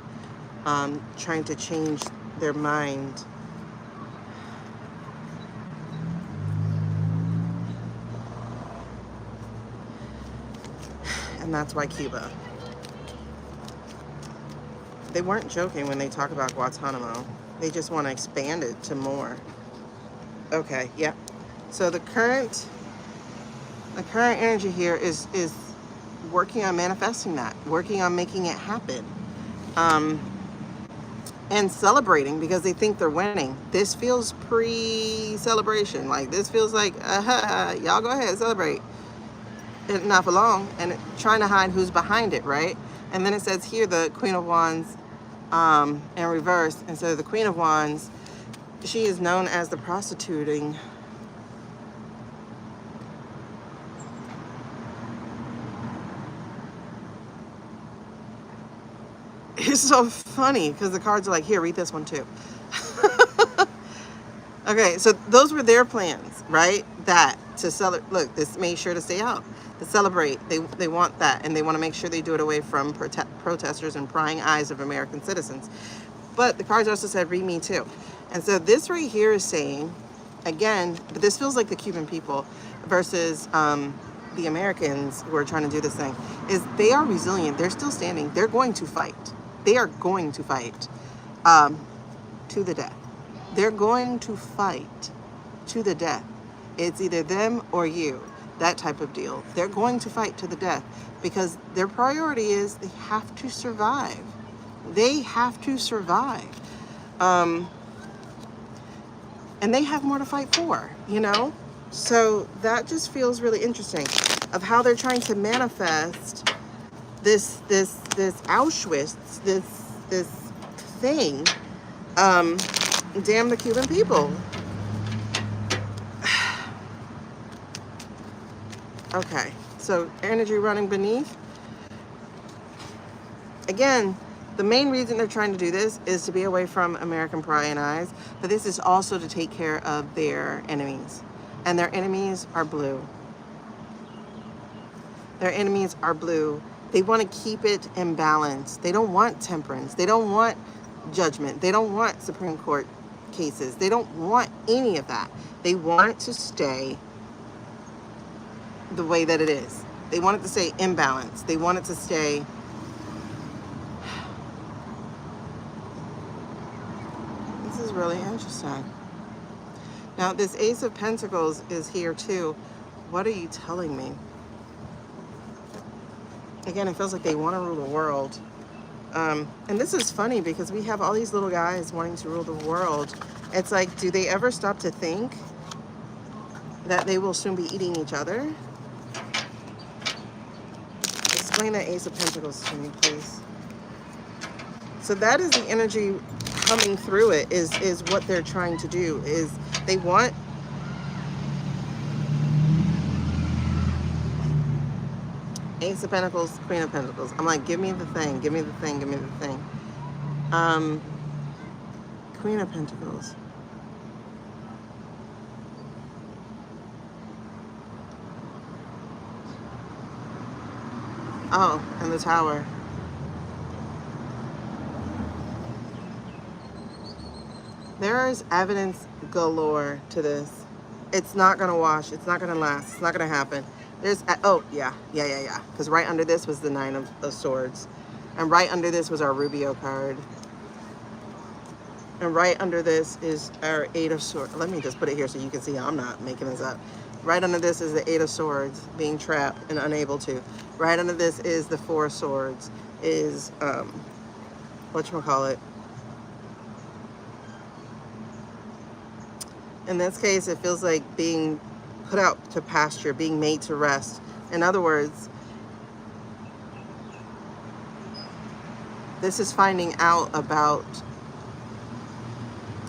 trying to change their mind. And that's why Cuba. They weren't joking when they talk about Guantanamo. They just want to expand it to more. Okay, yeah. So the current energy here is working on manifesting that, working on making it happen, and celebrating because they think they're winning. This feels pre-celebration. Like this feels like, y'all go ahead, celebrate. And not for long, and trying to hide who's behind it, right? And then it says here the Queen of Wands in reverse. And so the Queen of Wands, she is known as the prostituting. It's so funny because the cards are like, here, read this one too. Okay, so those were their plans, right? That to celebrate. Look, this made sure to stay out. To celebrate, they want that, and they want to make sure they do it away from protesters and prying eyes of American citizens. But the cards also said, read me too. And so this right here is saying, again, but this feels like the Cuban people versus the Americans who are trying to do this thing, is they are resilient. They're still standing. They're going to fight. They are going to fight to the death. They're going to fight to the death. It's either them or you. That type of deal. They're going to fight to the death because their priority is they have to survive. They have to survive. And they have more to fight for, you know? So that just feels really interesting of how they're trying to manifest this Auschwitz, this thing. Damn the Cuban people. Okay, so energy running beneath. Again, the main reason they're trying to do this is to be away from American prying eyes, but this is also to take care of their enemies. And their enemies are blue. Their enemies are blue. They want to keep it in balance. They don't want temperance. They don't want judgment. They don't want Supreme Court cases. They don't want any of that. They want it to stay the way that it is. They want it to stay in balance. They want it to stay. This is really interesting. Now, this Ace of Pentacles is here too. What are you telling me? Again, it feels like they want to rule the world. And this is funny because we have all these little guys wanting to rule the world. It's like, do they ever stop to think that they will soon be eating each other? Explain that Ace of Pentacles to me, please. So that is the energy coming through it, is what they're trying to do, is they want Ace of Pentacles, Queen of Pentacles. I'm like, give me the thing, give me the thing, give me the thing. Queen of Pentacles. Oh, and the Tower. There is evidence galore to this. It's not going to wash. It's not going to last. It's not going to happen. There's, oh, yeah. Because right under this was the Nine of Swords. And right under this was our Rubio card. And right under this is our Eight of Swords. Let me just put it here so you can see I'm not making this up. Right under this is the Eight of Swords, being trapped and unable to. Right under this is the Four of Swords, is, whatchamacallit. In this case, it feels like being put out to pasture, being made to rest. In other words, this is finding out about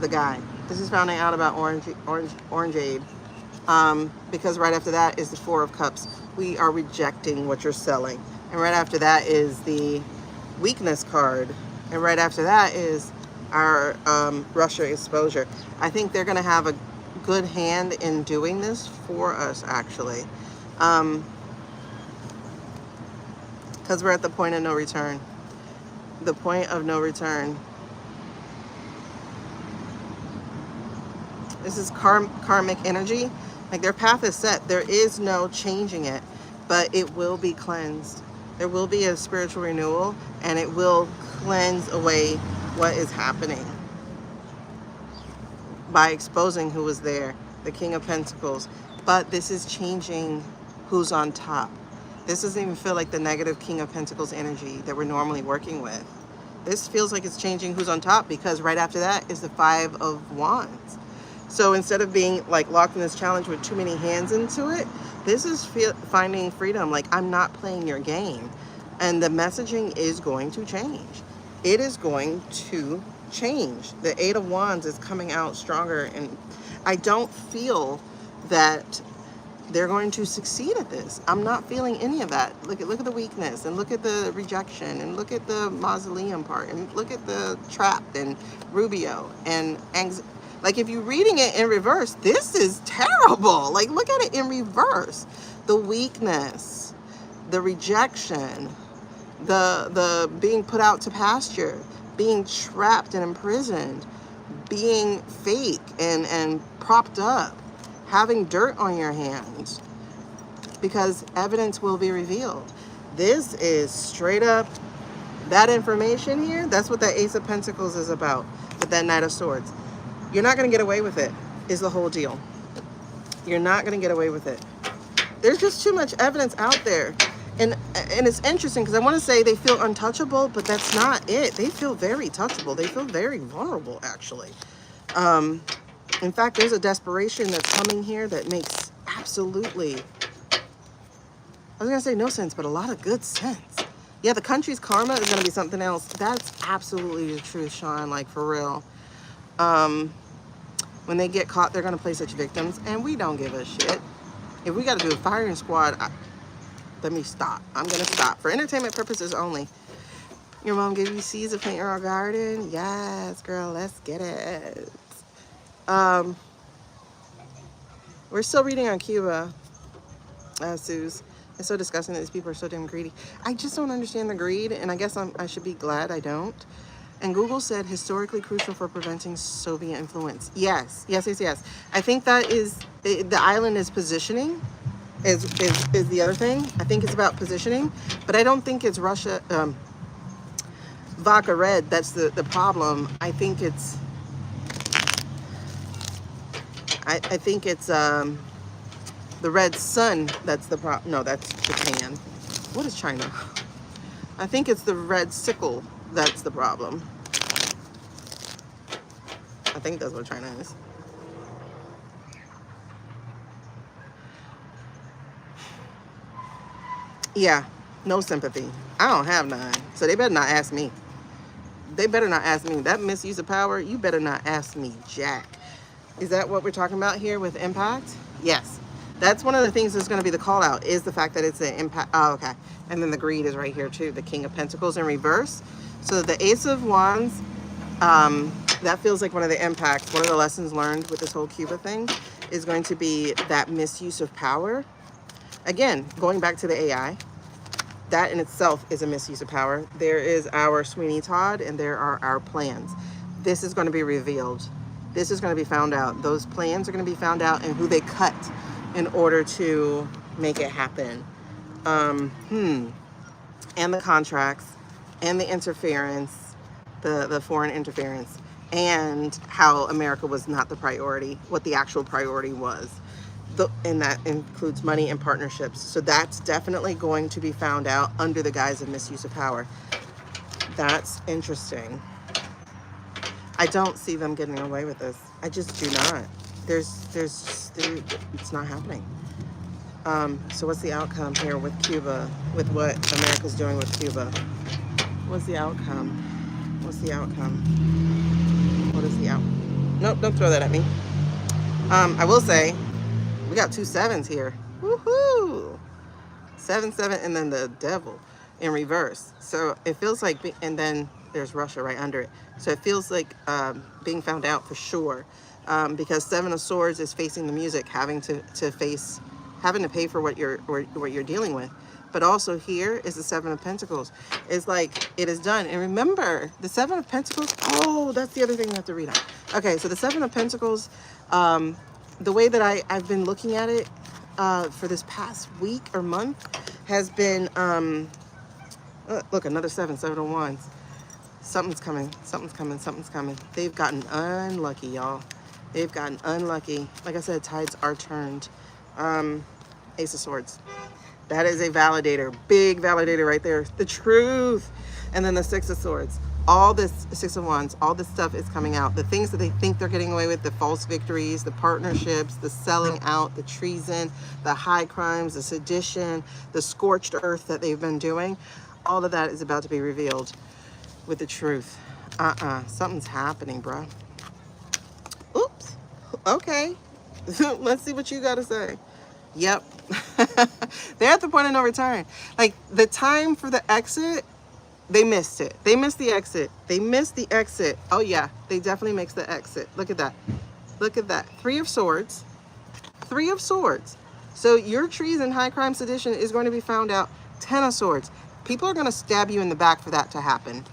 the guy. This is finding out about Orangeade. Because right after that is the Four of Cups. We are rejecting what you're selling. And right after that is the weakness card. And right after that is our Russia exposure. I think they're going to have a good hand in doing this for us, actually. Because we're at the point of no return. The point of no return. This is karmic energy. Like, their path is set. There is no changing it, but it will be cleansed. There will be a spiritual renewal, and it will cleanse away what is happening by exposing who was there, the King of Pentacles. But this is changing who's on top. This doesn't even feel like the negative King of Pentacles energy that we're normally working with. This feels like it's changing who's on top, because right after that is the Five of Wands. So instead of being like locked in this challenge with too many hands into it, this is finding freedom. Like, I'm not playing your game. And the messaging is going to change. It is going to change. The Eight of Wands is coming out stronger. And I don't feel that they're going to succeed at this. I'm not feeling any of that. Look at the weakness, and look at the rejection, and look at the mausoleum part, and look at the trapped and Rubio and anxiety. Like, if you're reading it in reverse, this is terrible. Like, look at it in reverse. The weakness, the rejection, the being put out to pasture, being trapped and imprisoned, being fake and propped up, having dirt on your hands, because evidence will be revealed. This is straight up that information here. That's what that Ace of Pentacles is about, with that Knight of Swords. You're not going to get away with it, is the whole deal. You're not going to get away with it. There's just too much evidence out there. And it's interesting, because I want to say they feel untouchable, but that's not it. They feel very touchable. They feel very vulnerable, actually. In fact, there's a desperation that's coming here that makes absolutely, I was going to say no sense, but a lot of good sense. Yeah, the country's karma is going to be something else. That's absolutely the truth, Sean, like, for real. When they get caught, they're going to play such victims, and we don't give a shit. If we got to do a firing squad, let me stop. I'm going to stop. For entertainment purposes only. Your mom gave you seeds to plant your garden? Yes, girl, let's get it. We're still reading on Cuba, Suze. It's so disgusting that these people are so damn greedy. I just don't understand the greed, and I guess I should be glad I don't. And Google said historically crucial for preventing Soviet influence. Yes. I think that is, the island is positioning, is the other thing. I think it's about positioning, but I don't think it's Russia, vodka red, that's the problem. I think it's, I think it's the red sun that's the problem. No, that's Japan. What is China? I think it's the red sickle that's the problem. I think that's what China is. Yeah, no sympathy. I don't have none. So they better not ask me. They better not ask me. That misuse of power, you better not ask me jack. Is that what we're talking about here with impact? Yes. That's one of the things that's going to be the call out, is the fact that it's an impact. Oh, okay. And then the greed is right here too. The King of Pentacles in reverse. So the Ace of Wands, that feels like one of the impacts. One of the lessons learned with this whole Cuba thing is going to be that misuse of power. Again, going back to the AI, that in itself is a misuse of power. There is our Sweeney Todd, and there are our plans. This is going to be revealed. This is going to be found out. Those plans are going to be found out, and who they cut in order to make it happen. And the contracts, and the interference, the foreign interference, and how America was not the priority, what the actual priority was. And that includes money and partnerships. So that's definitely going to be found out under the guise of misuse of power. That's interesting. I don't see them getting away with this. I just do not. It's not happening. So what's the outcome here with Cuba, with what America's doing with Cuba? What's the outcome? What's the outcome? What is the outcome? Nope, don't throw that at me. I will say, we got 2 7s here. Woohoo! 7 7, and then the devil in reverse. So it feels like, and then there's Russia right under it. So it feels like being found out for sure, because 7 of Swords is facing the music, having to pay for what you're dealing with. But also here is the 7 of Pentacles. It's like it is done. And remember, the 7 of Pentacles. Oh, that's the other thing you have to read on. Okay, so the 7 of Pentacles. The way that I've been looking at it for this past week or month has been, look, another 7 of Wands. Something's coming, something's coming, something's coming. They've gotten unlucky, y'all. They've gotten unlucky. Like I said, tides are turned. Ace of Swords. That is a validator, big validator right there. The truth. And then the 6 of Swords. All this 6 of Wands, all this stuff is coming out. The things that they think they're getting away with, the false victories, the partnerships, the selling out, the treason, the high crimes, the sedition, the scorched earth that they've been doing. All of that is about to be revealed with the truth. Something's happening, bro. Oops. Okay. Let's see what you got to say. Yep. They're at the point of no return. Like, the time for the exit, they missed it. They missed the exit. They missed the exit. Oh yeah, they definitely missed the exit. Look at that. Look at that. 3 of Swords. 3 of Swords. So your treason, high crime, sedition is going to be found out. 10 of Swords. People are going to stab you in the back for that to happen.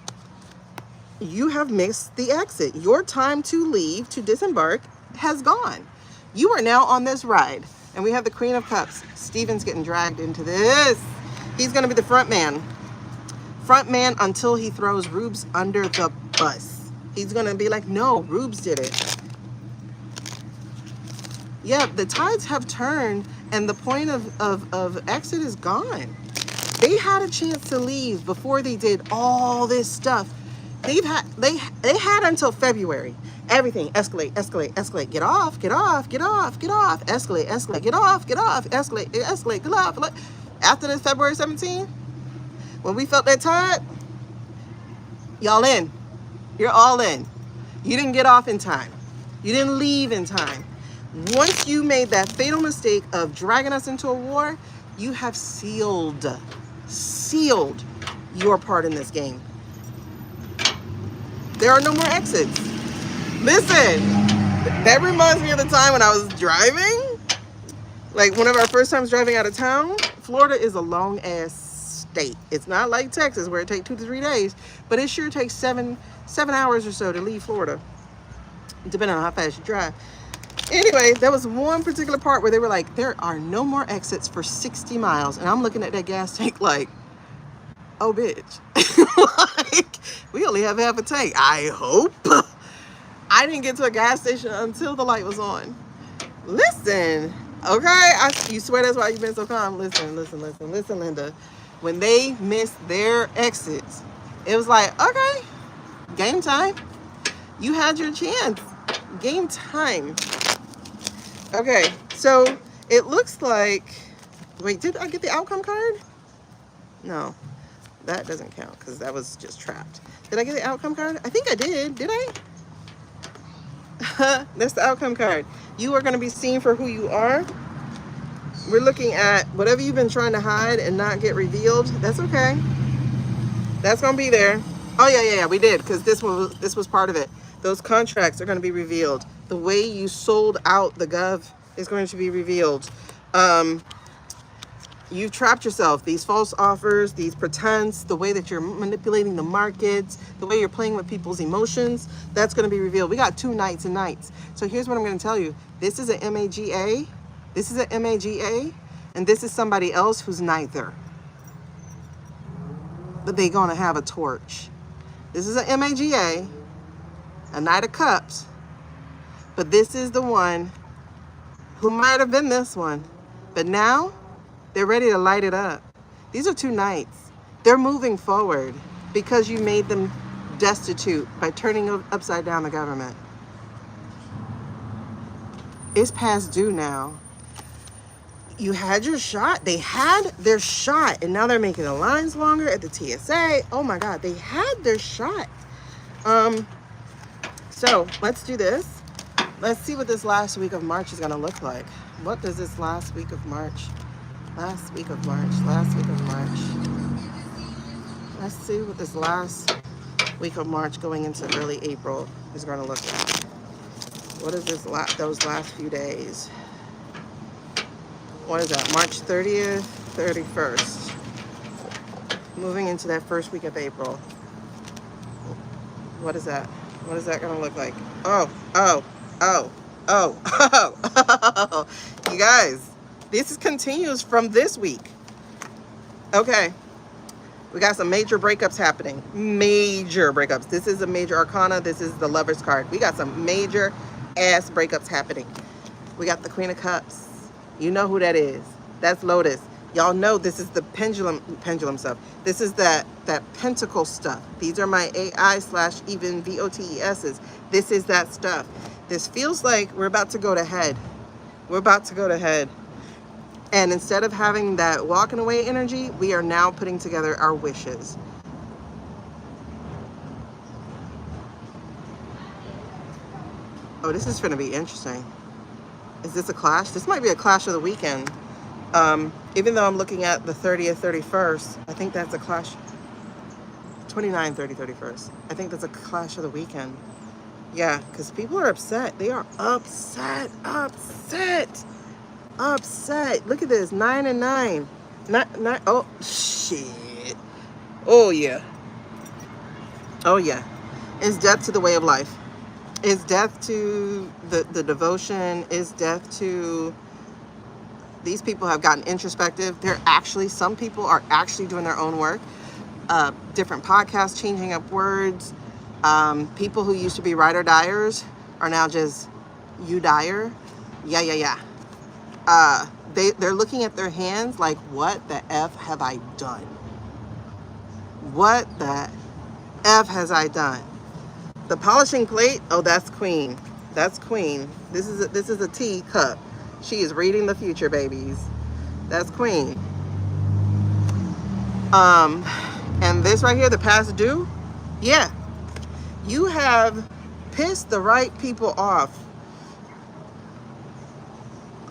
You have missed the exit. Your time to leave, to disembark, has gone. You are now on this ride. And we have the Queen of Cups. Stephen's getting dragged into this. He's going to be the front man. Front man until he throws Rubes under the bus. He's going to be like, no, Rubes did it. Yeah, the tides have turned and the point of exit is gone. They had a chance to leave before they did all this stuff. They had until February. Everything escalate, escalate, escalate. Get off, get off, get off, get off. Escalate, escalate, get off, escalate, escalate, get off. After this February 17th, when we felt that tide, y'all in. You're all in. You didn't get off in time. You didn't leave in time. Once you made that fatal mistake of dragging us into a war, you have sealed your part in this game. There are no more exits. Listen, that reminds me of the time when I was driving. Like one of our first times driving out of town. Florida is a long ass state. It's not like Texas where it takes 2 to 3 days, but it sure takes seven hours or so to leave Florida, depending on how fast you drive. Anyway, there was one particular part where they were like, there are no more exits for 60 miles. And I'm looking at that gas tank like, oh, bitch. Like, we only have half a tank. I hope. I didn't get to a gas station until the light was on. Listen, okay? You swear that's why you've been so calm. Listen, Linda. When they missed their exits, it was like, okay, game time. You had your chance. Game time. Okay, so it looks like, wait, did I get the outcome card? No, that doesn't count because that was just trapped. Did I get the outcome card? I think I did I? That's the outcome card. You are going to be seen for who you are. We're looking at whatever you've been trying to hide and not get revealed. That's okay. That's going to be there. Oh, yeah, we did, because this was part of it. Those contracts are going to be revealed. The way you sold out the gov is going to be revealed. You've trapped yourself. These false offers, these pretense, the way that you're manipulating the markets, the way you're playing with people's emotions, that's going to be revealed. We got 2 nights and nights. So here's what I'm going to tell you. This is an MAGA. This is an MAGA. And this is somebody else who's neither. But they're going to have a torch. This is an MAGA, a Knight of Cups. But this is the one who might have been this one. But now, they're ready to light it up. These are 2 knights. They're moving forward because you made them destitute by turning upside down the government. It's past due now. You had your shot. They had their shot, and now they're making the lines longer at the TSA. Oh my God, they had their shot. So let's do this. Let's see what this last week of March is gonna look like. What does this last week of March? Last week of March. Let's see what this last week of March going into early April is gonna look like. What is this? Those last few days? What is that? March 30th, 31st. Moving into that first week of April. What is that? What is that going to look like? Oh. You guys, this continues from this week. Okay. We got some major breakups happening. Major breakups. This is a major arcana. This is the Lover's card. We got some major ass breakups happening. We got the Queen of Cups. You know who that is. That's Lotus. Y'all know this is the pendulum stuff. This is that pentacle stuff. These are my AI/even VOTESs. This is that stuff. This feels like we're about to go to head. We're about to go to head. And instead of having that walking away energy, we are now putting together our wishes. Oh, this is going to be interesting. Is this a clash? This might be a clash of the weekend. Even though I'm looking at the 30th, 31st, I think that's a clash. 29, 30, 31st. I think that's a clash of the weekend. Yeah, because people are upset. They are upset. Look at this, 9 and 9. Not, oh, shit. Oh, yeah. It's death to the way of life. Is death to the devotion? Is death to... These people have gotten introspective. Some people are actually doing their own work. Different podcasts, changing up words. People who used to be writer dyers are now just you dyer. Yeah. They're looking at their hands like, what the F have I done? What the F has I done? The polishing plate, oh, that's Queen. That's Queen. This is a teacup. She is reading the future, babies. That's Queen. And this right here, the past due, yeah. You have pissed the right people off.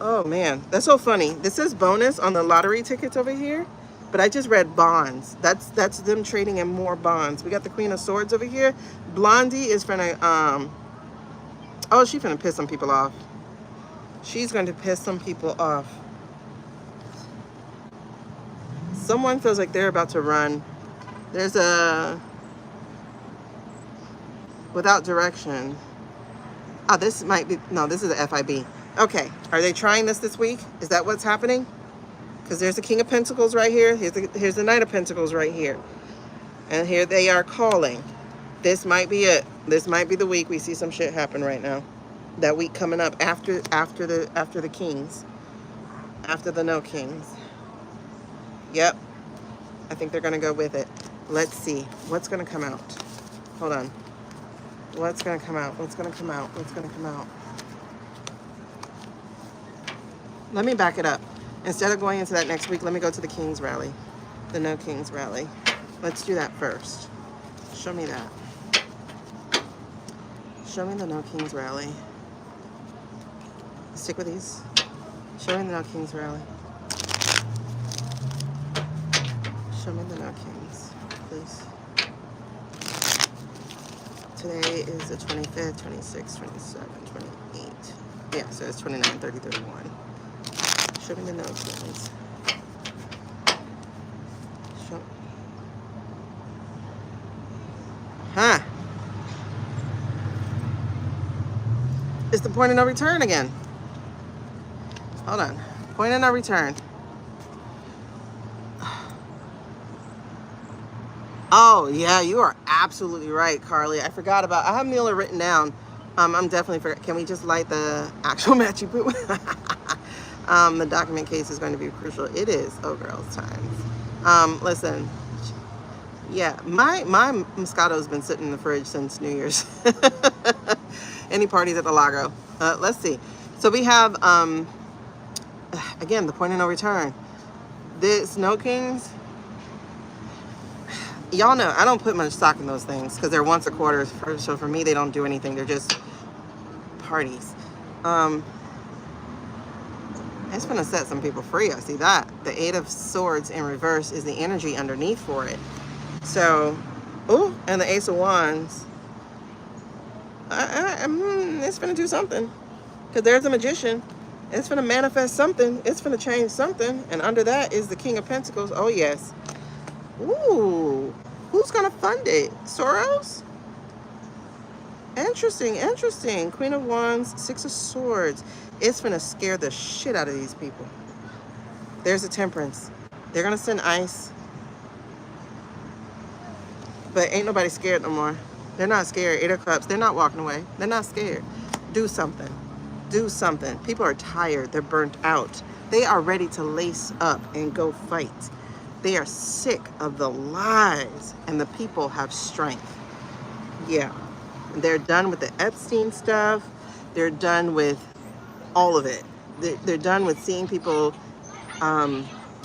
Oh man, that's so funny. This says bonus on the lottery tickets over here, but I just read bonds. That's them trading in more bonds. We got the Queen of Swords over here. Blondie is finna, oh, she's finna piss some people off. She's going to piss some people off. Someone feels like they're about to run. There's a... Without direction. Oh, this might be... No, this is a FIB. Okay. Are they trying this week? Is that what's happening? Because there's the King of Pentacles right here. Here's the Knight of Pentacles right here. And here they are calling. This might be it. This might be the week we see some shit happen right now. That week coming up after the Kings. After the No Kings. Yep. I think they're going to go with it. Let's see. What's going to come out? Hold on. What's going to come out? What's going to come out? What's going to come out? Let me back it up. Instead of going into that next week, let me go to the Kings rally. The No Kings rally. Let's do that first. Show me that. Show me the No Kings rally. Stick with these. Show me the No Kings rally. Show me the No Kings, please. Today is the 25th, 26th, 27th, 28th. Yeah, so it's 29, 30, 31. Show me the No Kings. Show. Huh. It's the point of no return again. Hold on. Point of no return. Oh, yeah, you are absolutely right, Carly. I forgot about... I have Mila written down. I'm definitely forgot. Can we just light the actual matchy poo? The document case is going to be crucial. It is. Oh, girls, times. Listen. Yeah, my Moscato's been sitting in the fridge since New Year's. Any parties at the Lago? Let's see. So we have again, the point of no return. The Snow Kings, y'all know I don't put much stock in those things because they're once a quarter. So for me, they don't do anything. They're just parties. It's gonna set some people free. I see that. The Eight of Swords in reverse is the energy underneath for it. So, oh, and the Ace of Wands. It's gonna do something. Because there's a magician. It's gonna manifest something. It's gonna change something. And under that is the King of Pentacles. Oh, yes. Ooh. Who's gonna fund it? Soros? Interesting, interesting. Queen of Wands, Six of Swords. It's gonna scare the shit out of these people. There's a Temperance. They're gonna send ice. But ain't nobody scared no more. They're not scared. Eight of Cups. They're not walking away. They're not scared. Do something. Do something. People are tired. They're burnt out. They are ready to lace up and go fight. They are sick of the lies, and the people have strength. Yeah. They're done with the Epstein stuff. They're done with all of it. They're done with seeing people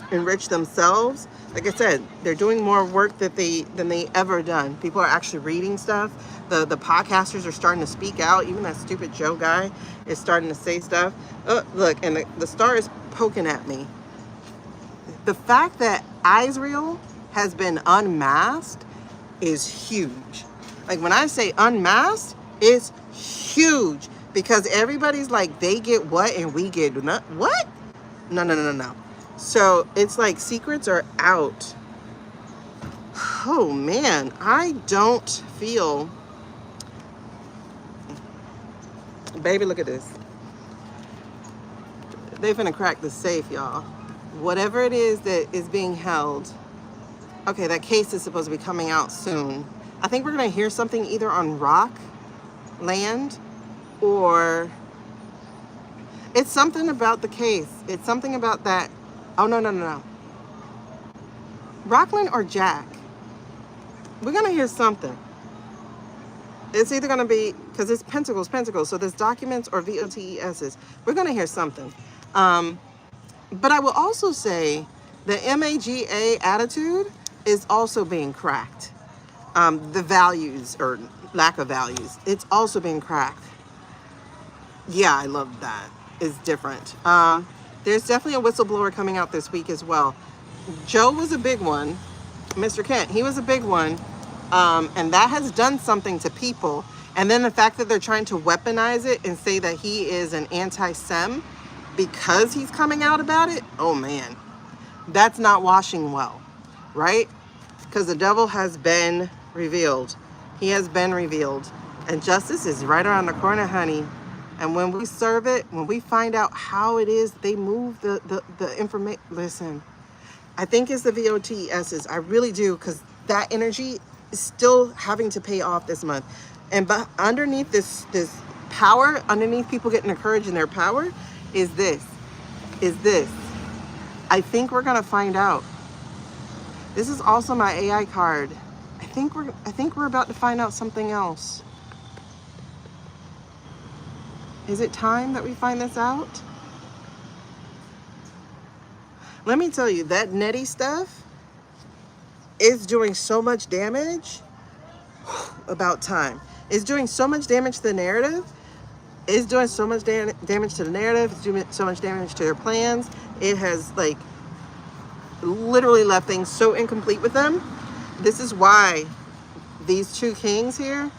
enrich themselves. Like I said, they're doing more work than they ever done. People are actually reading stuff. The podcasters are starting to speak out. Even that stupid Joe guy is starting to say stuff. Oh, look, and the star is poking at me. The fact that Israel has been unmasked is huge. Like when I say unmasked, it's huge. Because everybody's like, they get what and we get not what? No. So it's like secrets are out. Oh man, I don't feel. Baby, look at this. They finna crack the safe, y'all. Whatever it is that is being held. Okay, that case is supposed to be coming out soon. I think we're gonna hear something either on rock, land, or it's something about the case. It's something about that. Oh, no. Rockland or Jack. We're going to hear something. It's either going to be, because it's Pentacles. So there's documents or VOTESs. We're going to hear something. But I will also say the MAGA attitude is also being cracked. The values or lack of values. It's also being cracked. Yeah, I love that. It's different. There's definitely a whistleblower coming out this week as well. Joe was a big one. Mr. Kent, he was a big one. And that has done something to people. And then the fact that they're trying to weaponize it and say that he is an anti-Sem because he's coming out about it. Oh man, that's not washing well, right? Because the devil has been revealed. He has been revealed. And justice is right around the corner, honey. And when we serve it, when we find out how it is they move the information, listen, I think it's the VOTESs. I really do, because that energy is still having to pay off this month. And but underneath this power, underneath people getting encouraged in their power, is this. I think we're gonna find out. This is also my AI card. I think we're about to find out something else. Is it time that we find this out? Let me tell you, that Nettie stuff is doing so much damage. About time. It's doing so much damage to the narrative. It's doing so much damage to the narrative. It's doing so much damage to their plans. It has like literally left things so incomplete with them. This is why these two kings here,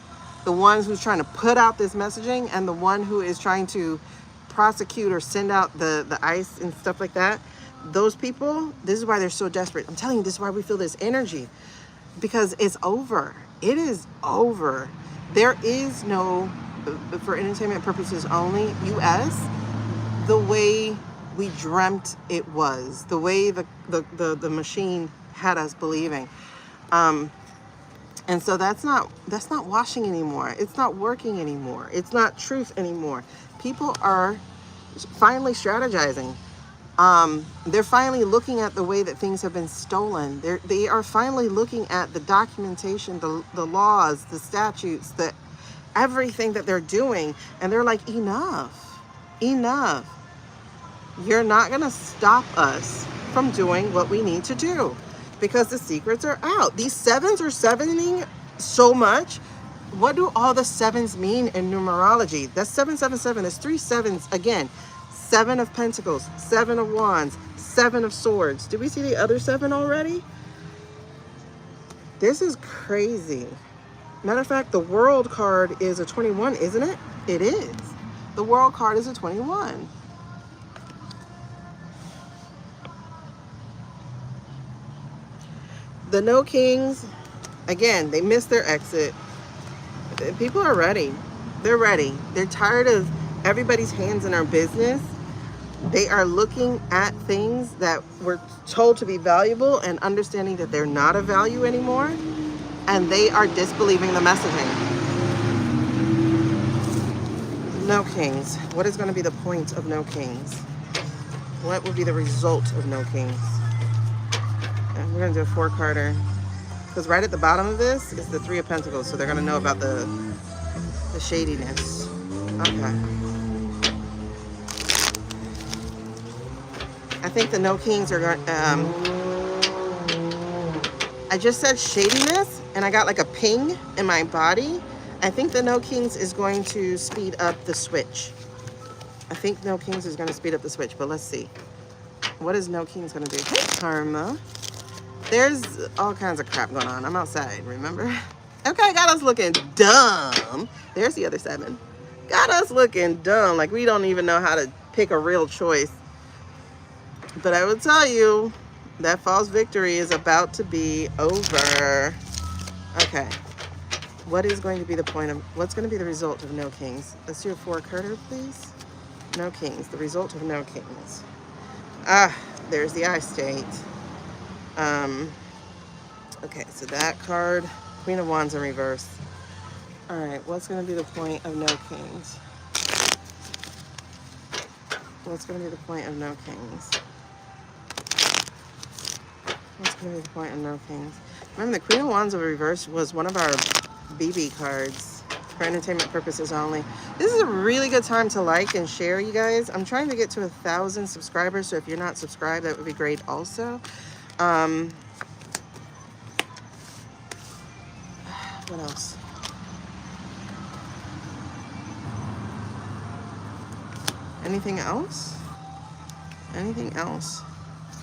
the ones who's trying to put out this messaging and the one who is trying to prosecute or send out the ICE and stuff like that, those people, this is why they're so desperate. I'm telling you, this is why we feel this energy, because it's over. It is over. There is no, for entertainment purposes only, US, the way we dreamt it was, the way the machine had us believing. And so that's not washing anymore. It's not working anymore. It's not truth anymore. People are finally strategizing. They're finally looking at the way that things have been stolen. They are finally looking at the documentation, the laws, the statutes, everything that they're doing. And they're like, enough. You're not going to stop us from doing what we need to do because the secrets are out. These sevens are sevening so much. What do all the sevens mean in numerology? That's 777. There's 3 sevens again. 7 of Pentacles, 7 of Wands, 7 of Swords. Did we see the other 7 already? This is crazy. Matter of fact, the World card is a 21, isn't it? It is. The World card is a 21. The No Kings, again, they missed their exit. People are ready. They're ready. They're tired of everybody's hands in our business. They are looking at things that were told to be valuable and understanding that they're not of value anymore. And they are disbelieving the messaging. No Kings. What is going to be the point of No Kings? What will be the result of No Kings? And we're going to do a 4-carder. Because right at the bottom of this is the 3 of Pentacles. So they're going to know about the shadiness. Okay. I think the No Kings are going I just said shadiness and I got like a ping in my body. I think the No Kings is going to speed up the switch. I think No Kings is going to speed up the switch, but let's see. What is No Kings going to do? Hey, Karma. There's all kinds of crap going on. I'm outside, remember? Okay, got us looking dumb. There's the other 7. Got us looking dumb, like we don't even know how to pick a real choice. But I will tell you that false victory is about to be over. Okay. What is going to be the point of, what's going to be the result of No Kings? Let's do a 4-carder, please. No Kings, the result of No Kings. Ah, there's the I state. Okay, so that card, Queen of Wands in reverse. All right, what's going to be the point of No Kings? What's going to be the point of No Kings? What's going to be the point of No Kings? Remember, the Queen of Wands in reverse was one of our BB cards for entertainment purposes only. This is a really good time to like and share, you guys. I'm trying to get to 1,000 subscribers, so if you're not subscribed, that would be great also. What else? Anything else? Anything else?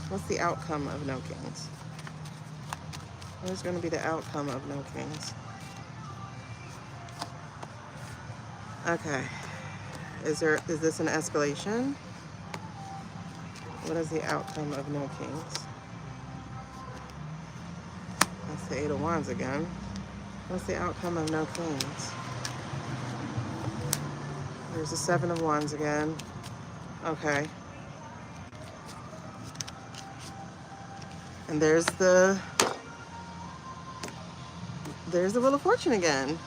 What's the outcome of No Kings? What is going to be the outcome of No Kings? Okay. Is this an escalation? What is the outcome of No Kings? That's the 8 of Wands again. What's the outcome of No Kings? There's the 7 of Wands again. Okay. And there's the Wheel of Fortune again.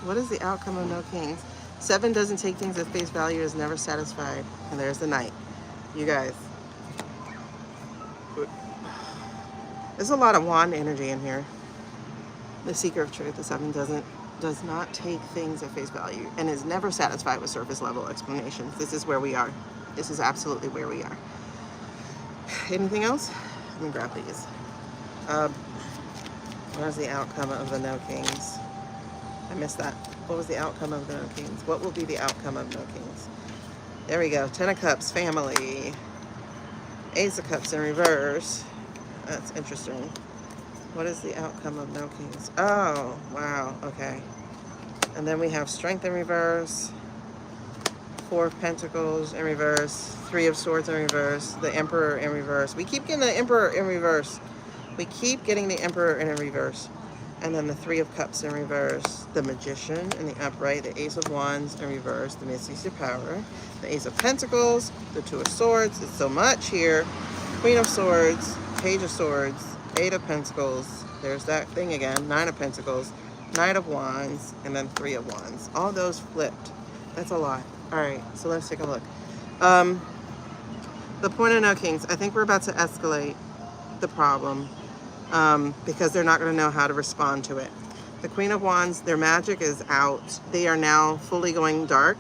What is the outcome of No Kings? 7 doesn't take things at face value, is never satisfied. And there's the Knight. You guys. There's a lot of wand energy in here. The seeker of truth, the 7 does not take things at face value and is never satisfied with surface level explanations. This is where we are. This is absolutely where we are. Anything else? Let me grab these. What was the outcome of the No Kings? I missed that. What was the outcome of the No Kings? What will be the outcome of No Kings? There we go. 10 of Cups, family. Ace of Cups in reverse. That's interesting. What is the outcome of No Kings? Oh, wow. Okay. And then we have Strength in reverse. 4 of Pentacles in reverse. 3 of Swords in reverse. The Emperor in reverse. We keep getting the Emperor in reverse. We keep getting the Emperor in reverse. And then the 3 of Cups in reverse. The Magician in the upright. The Ace of Wands in reverse. The Misuse of Power. The Ace of Pentacles. The 2 of Swords. It's so much here. Queen of Swords. Page of Swords. 8 of Pentacles. There's that thing again. 9 of Pentacles. Knight of Wands. And then 3 of Wands. All those flipped. That's a lot. All right, so let's take a look. The point of No Kings. I think we're about to escalate the problem because they're not going to know how to respond to it. The Queen of Wands, their magic is out. They are now fully going dark.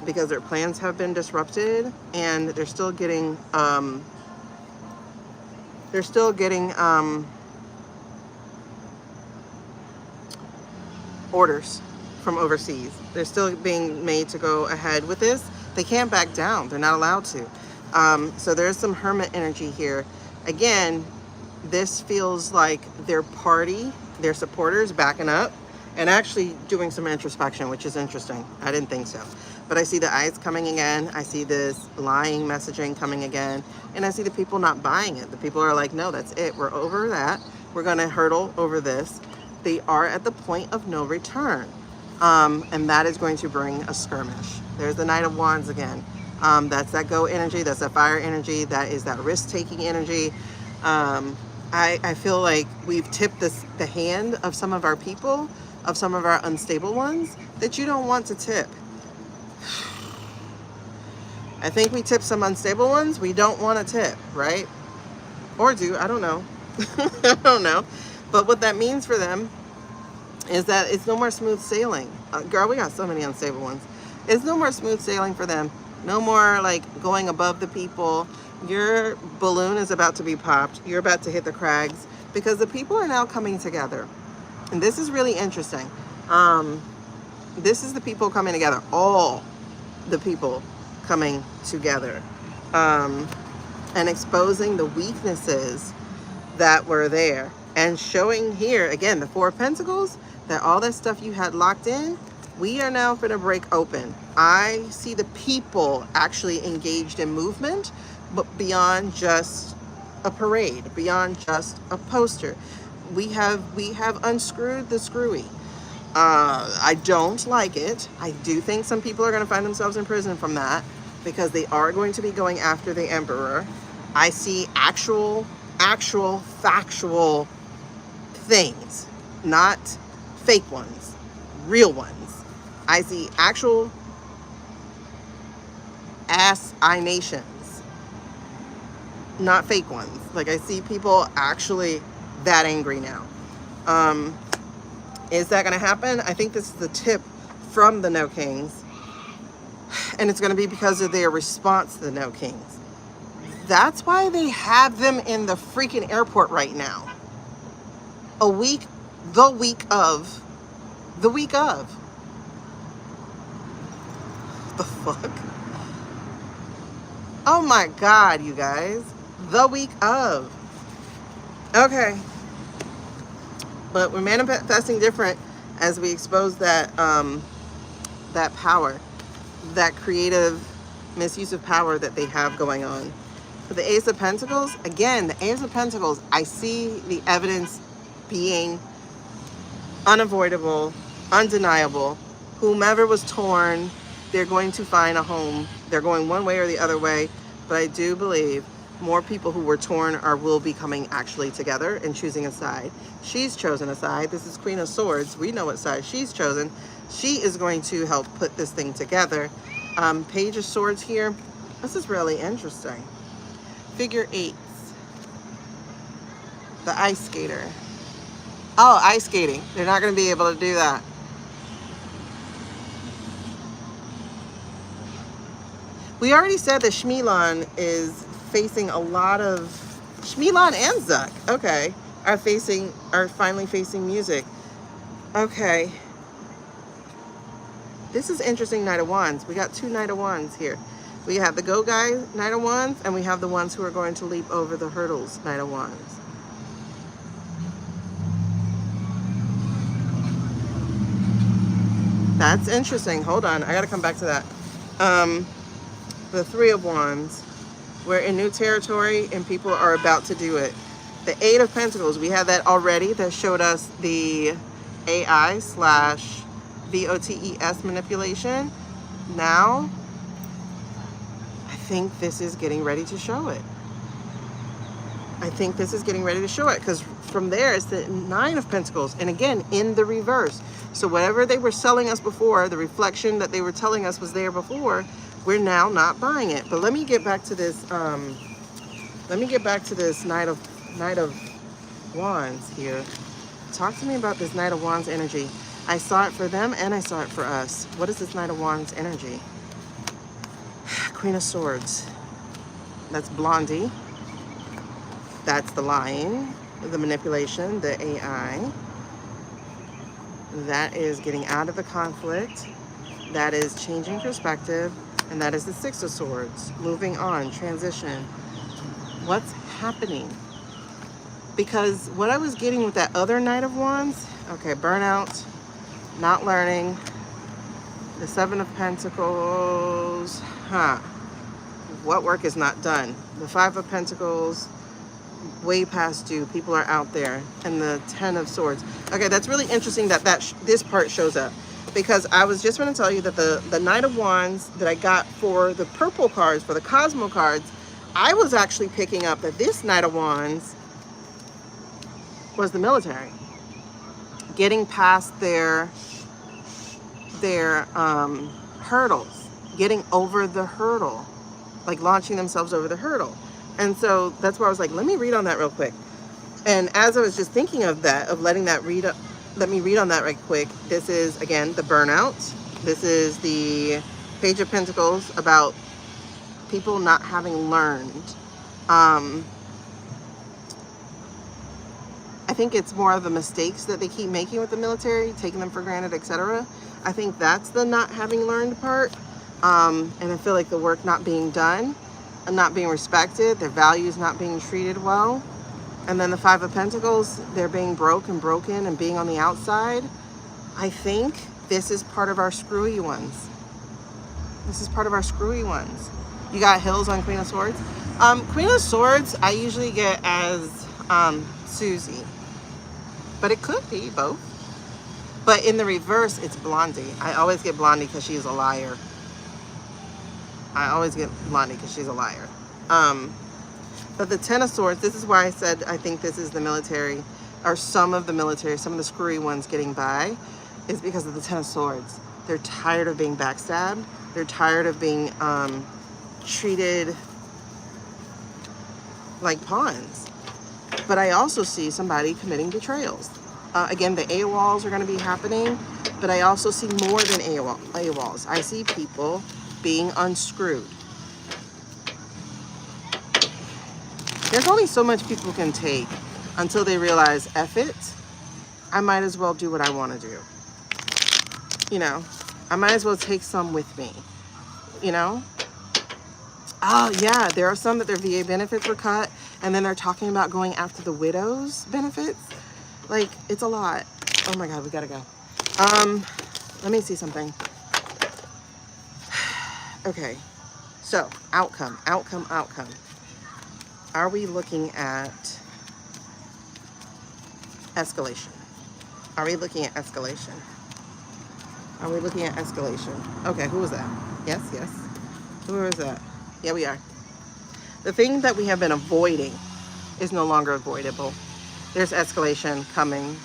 because their plans have been disrupted, and they're still getting orders from overseas. They're still being made to go ahead with this. They can't back down. They're not allowed to. So there's some hermit energy here. Again, this feels like their party, their supporters backing up and actually doing some introspection, which is interesting. I didn't think so. But I see the eyes coming again. I see this lying messaging coming again. And I see the people not buying it. The people are like, no, that's it. We're over that. We're going to hurdle over this. They are at the point of no return. And that is going to bring a skirmish. There's the Knight of Wands again. That's that go energy. That's that fire energy. That is that risk-taking energy. I feel like we've tipped the hand of some of our people, of some of our unstable ones, that you don't want to tip. I think we tip some unstable ones we don't want to tip, right? Or do, I don't know. I don't know. But what that means for them is that it's no more smooth sailing. Girl, we got so many unstable ones. It's no more smooth sailing for them. No more like going above the people. Your balloon is about to be popped. You're about to hit the crags because the people are now coming together. And this is really interesting. This is the people coming together. All the people coming together. And exposing the weaknesses that were there. And showing here, again, the Four of Pentacles, that all that stuff you had locked in, we are now going to break open. I see the people actually engaged in movement, but beyond just a parade, beyond just a poster. We have unscrewed the screwy. I don't like it. I do think some people are going to find themselves in prison from that because they are going to be going after the emperor. I see actual, factual things, not fake ones, real ones. I see actual assignations, not fake ones. Like I see people actually that angry now. Is that going to happen? I think this is the tip from the No Kings, and it's going to be because of their response to the No Kings. That's why they have them in the freaking airport right now. The week of. The fuck? Oh my God, you guys. The week of. Okay. But we're manifesting different as we expose that that power, that creative misuse of power that they have going on. For the Ace of Pentacles, again, the Ace of Pentacles, I see the evidence being unavoidable, undeniable. Whomever was torn, they're going to find a home. They're going one way or the other way, but I do believe more people who were torn will be coming actually together and choosing a side. She's chosen a side. This is Queen of Swords. We know what side she's chosen. She is going to help put this thing together. Page of Swords here. This is really interesting. Figure eights. The ice skater. Oh, ice skating. They're not going to be able to do that. We already said that Shmilan is facing a lot of... Shmilan and Zuck, okay, are finally facing music. Okay. This is interesting, Knight of Wands. We got two Knight of Wands here. We have the go guy, Knight of Wands, and we have the ones who are going to leap over the hurdles, Knight of Wands. That's interesting. Hold on. I got to come back to that. The Three of Wands. We're in new territory and people are about to do it. The Eight of Pentacles. We had that already. That showed us the AI/VOTES manipulation. Now, I think this is getting ready to show it. I think this is getting ready to show it because from there it's the Nine of Pentacles. And again, in the reverse. So whatever they were selling us before, the reflection that they were telling us was there before, we're now not buying it. But let me get back to this. Knight of Wands here. Talk to me about this Knight of Wands energy. I saw it for them and I saw it for us. What is this Knight of Wands energy? Queen of Swords. That's Blondie. That's the lying, the manipulation, the AI. That is getting out of the conflict. That is changing perspective. And that is the Six of Swords. Moving on, transition. What's happening? Because what I was getting with that other Knight of Wands, okay, burnout, not learning, the Seven of Pentacles, what work is not done? The Five of Pentacles, way past due, people are out there, and the Ten of Swords. Okay, that's really interesting that this part shows up, because I was just going to tell you that the Knight of Wands that I got for the purple cards, for the Cosmo cards, I was actually picking up that this Knight of Wands was the military, getting past their hurdles, getting over the hurdle, like launching themselves over the hurdle. And so that's why I was like, let me read on that real quick. And as I was just thinking of that, of letting that let me read on that right quick. This is, again, the burnout. This is the Page of Pentacles, about people not having learned. I think it's more of the mistakes that they keep making with the military, taking them for granted, etc. I think that's the not having learned part. And I feel like the work not being done, and not being respected, their values not being treated well. And then the Five of Pentacles, they're being broken and being on the outside. I think this is part of our screwy ones. This is part of our screwy ones. You got Hills on Queen of Swords. Queen of Swords, I usually get as Susie. But it could be both. But in the reverse, it's Blondie. I always get Blondie because she's a liar. I always get Blondie because she's a liar. But the Ten of Swords, this is why I said I think this is the military, or some of the military, some of the screwy ones getting by, is because of the Ten of Swords. They're tired of being backstabbed. They're tired of being treated like pawns. But I also see somebody committing betrayals. Again, the AWOLs are going to be happening, but I also see more than AWOLs. I see people being unscrewed. There's only so much people can take until they realize, F it, I might as well do what I want to do. You know, I might as well take some with me, you know? Oh, yeah, there are some that their VA benefits were cut, and then they're talking about going after the widow's benefits. Like, it's a lot. Oh my God, we gotta go. Let me see something. Okay, so outcome. Are we looking at escalation? Are we looking at escalation? Are we looking at escalation? Okay, who was that? Yes. Who was that? Yeah, we are. The thing that we have been avoiding is no longer avoidable. There's escalation coming.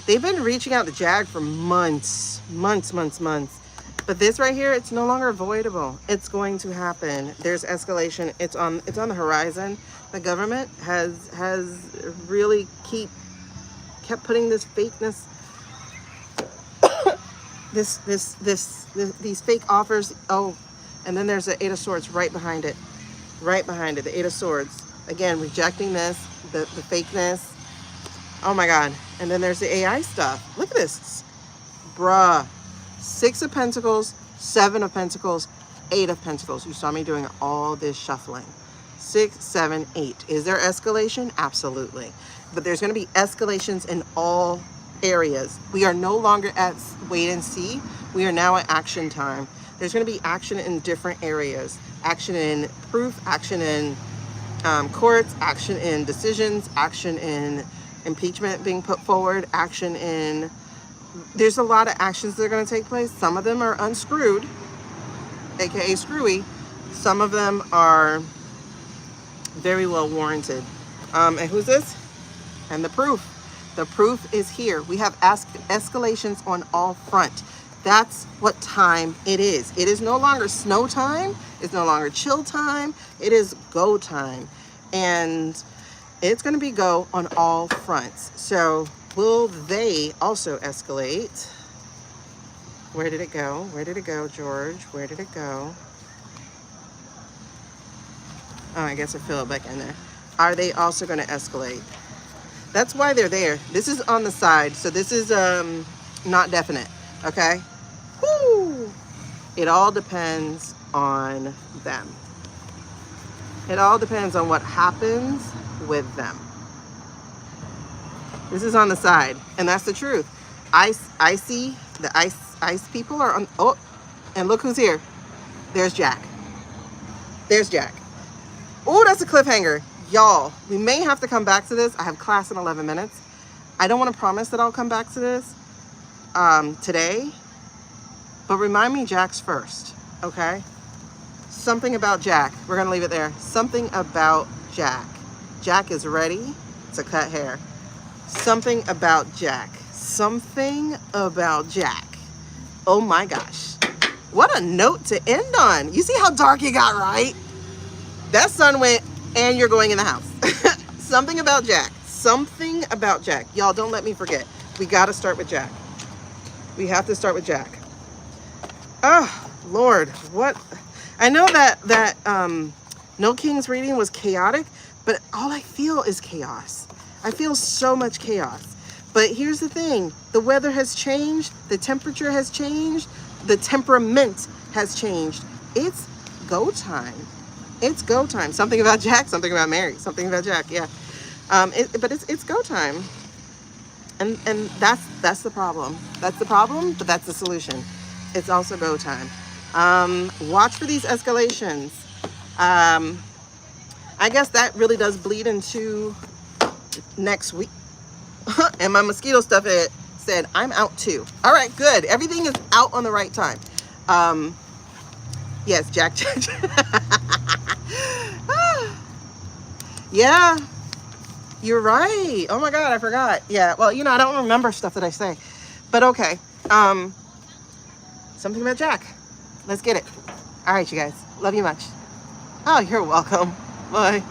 They've been reaching out to JAG for months. But this right here, it's no longer avoidable. It's going to happen. There's escalation. It's on the horizon. The government has really kept putting this fakeness, these fake offers. Oh, and then there's the Eight of Swords right behind it. The Eight of Swords. Again, rejecting this, the fakeness. Oh my God. And then there's the AI stuff. Look at this. Bruh. Six of Pentacles, Seven of Pentacles, Eight of Pentacles. You saw me doing all this shuffling. 6, 7, 8. Is there escalation? Absolutely. But there's going to be escalations in all areas. We are no longer at wait and see. We are now at action time. There's going to be action in different areas. Action in proof, action in courts, action in decisions, action in impeachment being put forward, action in... There's a lot of actions that are going to take place. Some of them are unscrewed, aka screwy. Some of them are very well warranted. And who's this? And the proof. The proof is here. We have escalations on all front. That's what time it is. It is no longer snow time. It's no longer chill time. It is go time. And it's going to be go on all fronts. So Will they also escalate? Where did it go? Where did it go, George? Where did it go? Oh, I guess it fell back in there. Are they also going to escalate? That's why they're there. This is on the side, so this is not definite, okay? Woo! It all depends on them. It all depends on what happens with them. This is on the side, and that's the truth. Icy, the ice people are on, oh, and look who's here. There's Jack. There's Jack. Oh, that's a cliffhanger. Y'all, we may have to come back to this. I have class in 11 minutes. I don't want to promise that I'll come back to this today, but remind me Jack's first, okay? Something about Jack. We're going to leave it there. Something about Jack. Jack is ready to cut hair. Something about Jack. Something about Jack. Oh my gosh. What a note to end on. You see how dark it got, right? That sun went, and you're going in the house. Something about Jack. Something about Jack. Y'all, don't let me forget. We got to start with Jack. We have to start with Jack. Oh, Lord. What? I know that No King's reading was chaotic, but all I feel is chaos. I feel so much chaos. But here's the thing. The weather has changed. The temperature has changed. The temperament has changed. It's go time. It's go time. Something about Jack, something about Mary, something about Jack, yeah. But it's go time. And that's the problem. That's the problem, but that's the solution. It's also go time. Watch for these escalations. I guess that really does bleed into next week. And my mosquito stuff said, I'm out too. All right, good. Everything is out on the right time. Yes, Jack. Yeah, you're right. Oh my God, I forgot. Yeah, well, I don't remember stuff that I say. But okay. Something about Jack. Let's get it. All right, you guys. Love you much. Oh, you're welcome. Bye.